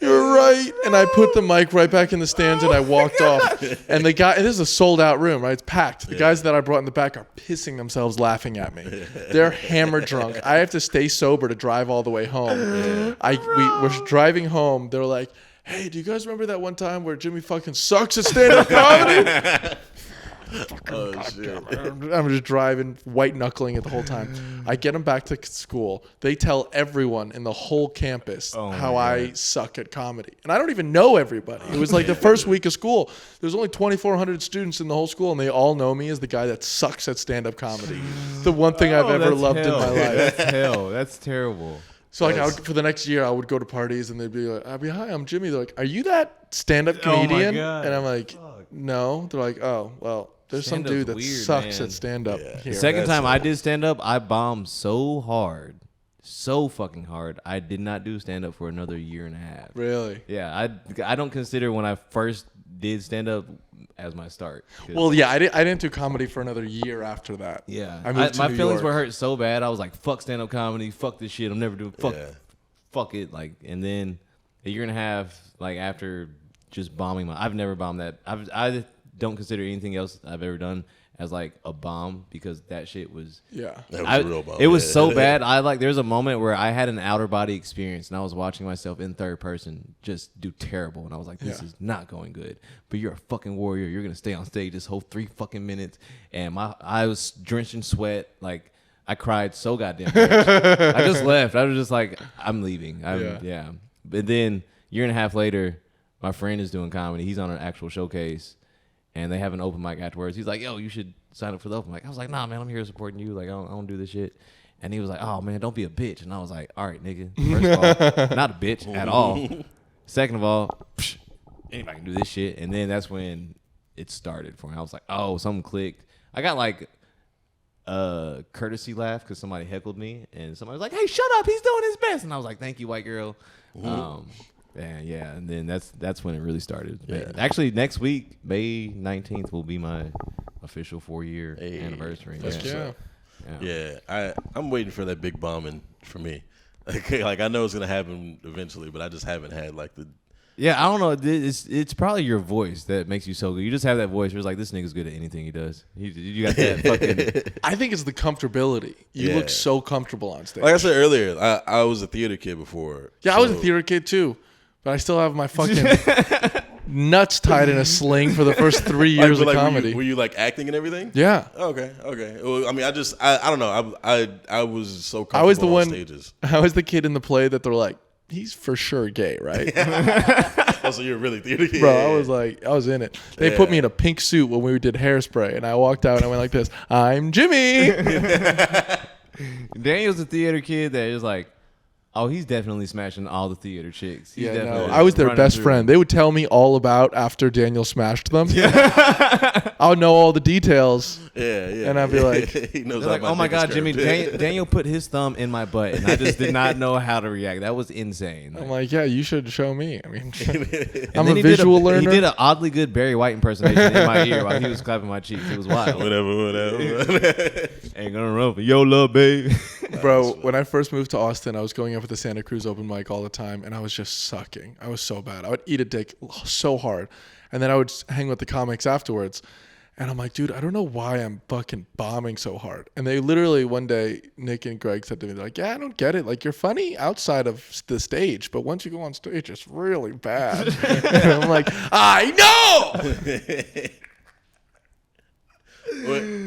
you're right. And I put the mic right back in the stands and I walked off. And the guy, and this is a sold out room, right? It's packed. The guys that I brought in the back are pissing themselves laughing at me. They're hammered drunk. I have to stay sober to drive all the way home. We were driving home. They're like, hey, do you guys remember that one time where Jimmy fucking sucks at stand-up comedy? Oh shit. I'm just driving, white knuckling it the whole time. I get them back to school. They tell everyone in the whole campus how I suck at comedy. And I don't even know everybody. It was like the first week of school. There's only 2,400 students in the whole school, and they all know me as the guy that sucks at stand-up comedy. The one thing I've ever loved in my life. That's hell. That's terrible. So like for the next year, I would go to parties, and they'd be like, I'd be, hi, I'm Jimmy. They're like, are you that stand-up comedian? God. And I'm like, no. They're like, oh, well. There's some dude that weird, sucks man. at stand-up Yeah. here. The second time I did stand-up, I bombed so hard. So fucking hard. I did not do stand-up for another year and a half. Really? Yeah, I don't consider when I first did stand-up as my start. Well, yeah, I didn't do comedy for another year after that. Yeah. I moved to my New feelings York. were hurt so bad. I was like, fuck stand-up comedy. Fuck this shit. I'm never doing Yeah. fuck it. Like, and then a year and a half, like after just bombing I've never bombed that. I don't consider anything else I've ever done as like a bomb because that shit was Yeah. That was a real bomb. It was so bad. There's a moment where I had an outer body experience and I was watching myself in third person just do terrible and I was like, this is not going good. But you're a fucking warrior. You're gonna stay on stage this whole 3 fucking minutes. And I was drenched in sweat. Like I cried so goddamn much. I just left. I was just like, I'm leaving. Yeah. But then year and a half later, my friend is doing comedy. He's on an actual showcase. And they have an open mic afterwards. He's like, yo, you should sign up for the open mic. I was like, nah, man, I'm here supporting you. Like, I don't do this shit. And he was like, oh, man, don't be a bitch. And I was like, all right, nigga. First of all, not a bitch at all. Second of all, anybody can do this shit. And then that's when it started for me. I was like, oh, something clicked. I got like a courtesy laugh because somebody heckled me. And somebody was like, hey, shut up. He's doing his best. And I was like, thank you, white girl. And then that's when it really started. Yeah. Actually, next week, May 19th, will be my official 4-year anniversary. I'm waiting for that big bombing for me. Like I know it's gonna happen eventually, but I just haven't had like the. Yeah, I don't know. It's probably your voice that makes you so good. You just have that voice where it's like, this nigga's good at anything he does. You got that fucking. I think it's the comfortability. You look so comfortable on stage. Like I said earlier, I was a theater kid before. Yeah, I was a theater kid too. But I still have my fucking nuts tied in a sling for the first 3 years of comedy. Were you like acting and everything? Yeah. Okay. Well, I mean, I don't know. I was so comfortable I was the one. stages. I was the kid in the play that they're like, he's for sure gay, right? Oh, so you're really theater kid. Bro, I was in it. They put me in a pink suit when we did Hairspray, and I walked out and I went like this, I'm Jimmy. Daniel's a theater kid that is like, Oh, he's definitely smashing all the theater chicks. He's Yeah, no, definitely I was their running best through friend. them. They would tell me all about after Daniel smashed them. I would know all the details. Yeah. And I'd be like, he knows They're how like, oh my dick is God, Jimmy, curved. Daniel put his thumb in my butt, and I just did not know how to react. That was insane. I'm like, yeah, you should show me. I mean, And I'm then a visual learner. He did an oddly good Barry White impersonation in my ear while he was clapping my cheeks. It was wild. Whatever. Ain't gonna run for your love, baby. Bro, when I first moved to Austin, I was going up at the Santa Cruz open mic all the time, and I was just sucking. I was so bad. I would eat a dick so hard, and then I would hang with the comics afterwards. And I'm like, dude, I don't know why I'm fucking bombing so hard. And they literally one day, Nick and Greg said to me, they're like, yeah, I don't get it. Like, you're funny outside of the stage, but once you go on stage, it's really bad. And I'm like, I know.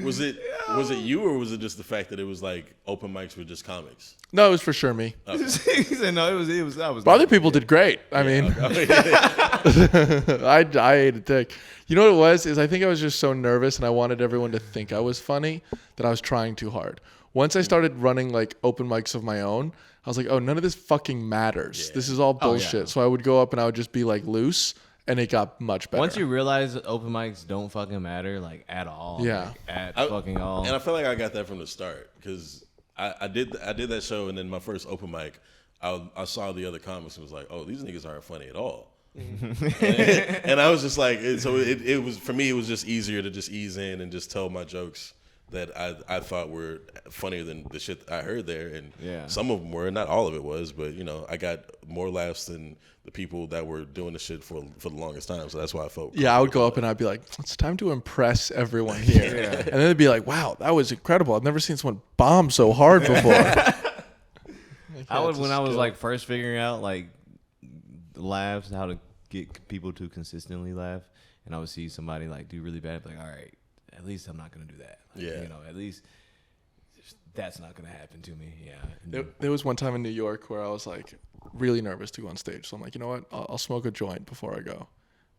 Was it you, or was it just the fact that it was like open mics were just comics? No, it was for sure me. He said, no, it was. I was. But other people did great. I mean, I ate a dick. You know what it was? Is I think I was just so nervous and I wanted everyone to think I was funny that I was trying too hard. Once I started running like open mics of my own, I was like, oh, none of this fucking matters. Yeah. This is all bullshit. yeah. So I would go up and I would just be like loose, and it got much better. Once you realize that open mics don't fucking matter, like at all. Yeah. Like, at fucking all. And I feel like I got that from the start because I did that show, and then my first open mic, I saw the other comics and was like, oh, these niggas aren't funny at all. and I was just like, it was for me. It was just easier to just ease in and just tell my jokes that I thought were funnier than the shit I heard there, and some of them were, not all of it was, but I got more laughs than the people that were doing the shit for the longest time. So that's why I felt. Yeah, I would go up and I'd be like, it's time to impress everyone here. And then they'd be like, wow, that was incredible. I've never seen someone bomb so hard before. I would, when I was like first figuring out like laughs, how to get people to consistently laugh, and I would see somebody like do really bad, I'd be like, all right, at least I'm not gonna do that. Like, at least that's not gonna happen to me. Yeah. There was one time in New York where I was like really nervous to go on stage. So I'm like, you know what? I'll smoke a joint before I go.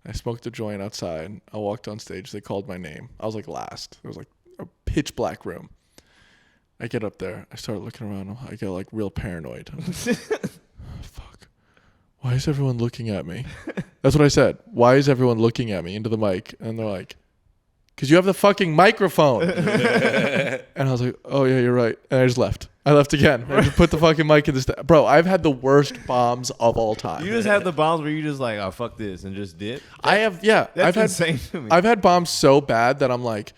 I smoked a joint outside. I walked on stage. They called my name. I was like last. It was like a pitch black room. I get up there. I start looking around. I get like real paranoid. I'm like, fuck. Why is everyone looking at me? That's what I said. Why is everyone looking at me into the mic? And they're like, because you have the fucking microphone. And I was like, oh, yeah, you're right. And I just left. I left again. I just put the fucking mic in the Bro, I've had the worst bombs of all time. You just have the bombs where you just like, oh, fuck this, and just dip? I have, yeah. That's I've insane to me. I've had bombs so bad that I'm like,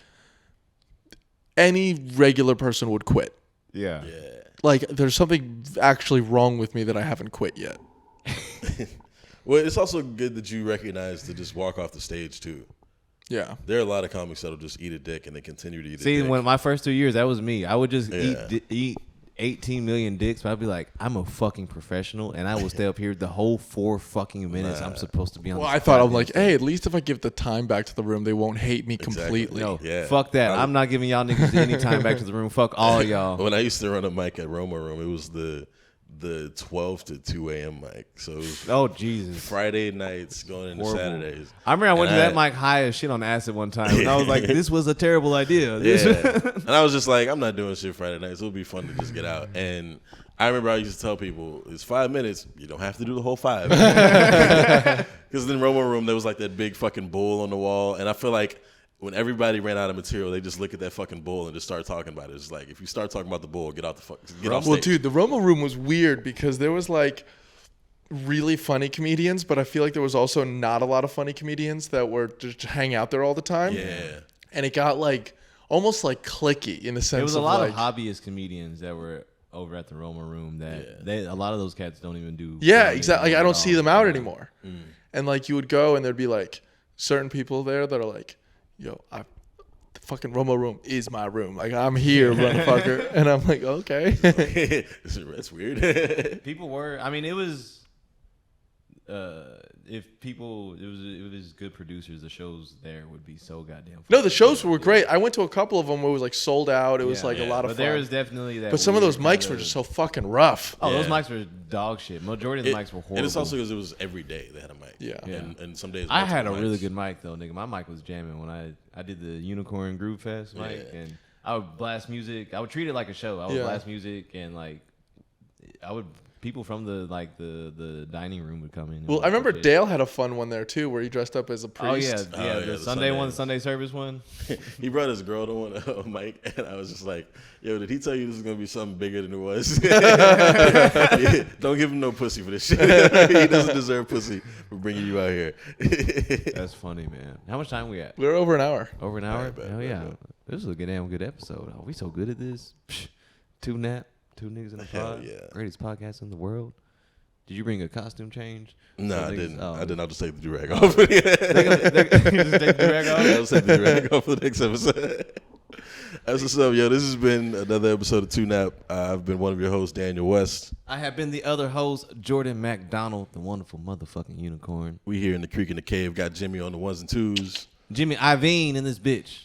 any regular person would quit. Yeah. Like, there's something actually wrong with me that I haven't quit yet. Well, it's also good that you recognize to just walk off the stage too. Yeah. There are a lot of comics that'll just eat a dick and they continue to eat a See, dick. when my first 2 years, that was me. I would just Yeah. eat 18 million dicks, but I'd be like, I'm a fucking professional, and I will stay up here the whole 4 fucking minutes I'm supposed to be on. Well, this I thought I'm goddamn like, stage. hey, at least if I give the time back to the room, they won't hate me completely. No, Yeah. fuck that. I'm not giving y'all niggas any time back to the room. Fuck all y'all. When I used to run a mic at Roma Room, it was the 12 to 2 a.m. mic. So it was Oh, Jesus. Friday nights going into Horrible. Saturdays. I remember I went to And that mic high as shit on acid one time, and I was like, this was a terrible idea. Yeah. And I was just like, I'm not doing shit Friday nights. It'll be fun to just get out. And I remember I used to tell people, it's 5 minutes. You don't have to do the whole 5. Because in Roma Room, there was like that big fucking bull on the wall. And I feel like when everybody ran out of material, they just look at that fucking bull and just start talking about it. It's like, if you start talking about the bull, get off off Well, stage. dude, the Roma Room was weird because there was like really funny comedians, but I feel like there was also not a lot of funny comedians that were just hang out there all the time. Yeah. And it got like almost like clicky in the sense There was a of lot like, of hobbyist comedians that were over at the Roma Room that a lot of those cats don't even do. yeah, comedy exactly. Like, I at don't all. see them out anymore. And like you would go and there'd be like certain people there that are like, yo, the fucking Roma Room is my room. Like, I'm here, motherfucker. And I'm like, okay. That's weird. People were. I mean, it was. If people, it was good producers. The shows there would be so goddamn. No, the shows were great. I went to a couple of them where it was like sold out. It was like a lot of but fun. there was definitely that. But some of those weird mics kind were of- just so fucking rough. Oh, those Yeah. mics were dog shit. Majority of the mics were horrible. And it's also because it was every day they had a mic. Yeah. And some days I had a multiple really mics. good mic though, nigga. My mic was jamming when I did the Unicorn Groove Fest mic, Yeah. and I would blast music. I would treat it like a show. I would Yeah. blast music and like I would people from the dining room would come in. Well, I remember Dale had a fun one there too, where he dressed up as a Oh priest. yeah, the Sunday one, Sunday service one. He brought his girl to one, Mike, and I was just like, "Yo, did he tell you this is gonna be something bigger than it was?" Don't give him no pussy for this shit. He doesn't deserve pussy for bringing you out here. That's funny, man. How much time we at? We're over an hour. Over an hour? bet, Hell yeah. This is a damn good episode. Oh, we so good at this. Two niggas in the Hell pod. yeah. Greatest podcast in the world. Did you bring a costume change? No, I niggas- didn't. oh. I didn't. I'll just take the durag off. You just take the rag off? I'll just take the durag off for the next episode. That's what's up, yo. This has been another episode of 2Nap. I've been one of your hosts, Daniel West. I have been the other host, Jordan McDonald, the wonderful motherfucking unicorn. We here in the creek in the cave. Got Jimmy on the ones and twos. Jimmy Iovine in this bitch.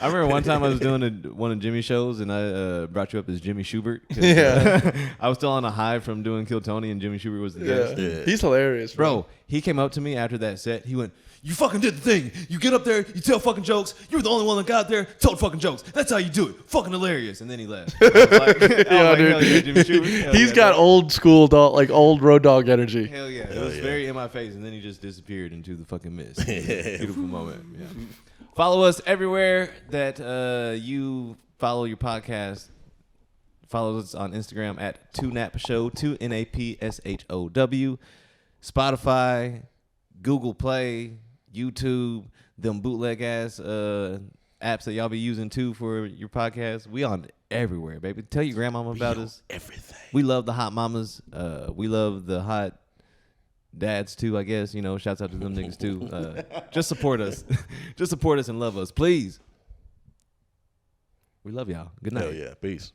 I remember one time I was doing one of Jimmy's shows and I brought you up as Jimmy Schubert. Yeah. I was still on a high from doing Kill Tony and Jimmy Schubert was the guest. Yeah. He's hilarious, Bro, he came up to me after that set. He went, "You fucking did the thing. You get up there, you tell fucking jokes. You were the only one that got there, told fucking jokes. That's how you do it. Fucking hilarious." And then he left. I was like, Yeah, dude. hell yeah, Jimmy Schubert. Hell He's yeah, got bro. old school dog, like old road dog energy. Hell yeah. It Hell was yeah. very in my face, and then he just disappeared into the fucking mist. Beautiful moment. Yeah. Follow us everywhere that you follow your podcast. Follow us on Instagram at 2NapShow, 2NAPSHOW. Spotify, Google Play, YouTube, them bootleg ass apps that y'all be using too for your podcast. We on everywhere, baby. Tell your grandmama about us. Everything. We love the hot mamas. We love the hot dads too, I guess. You know, shouts out to them niggas too. Just support us. Just support us and love us, please. We love y'all. Good night. Hell yeah. Peace.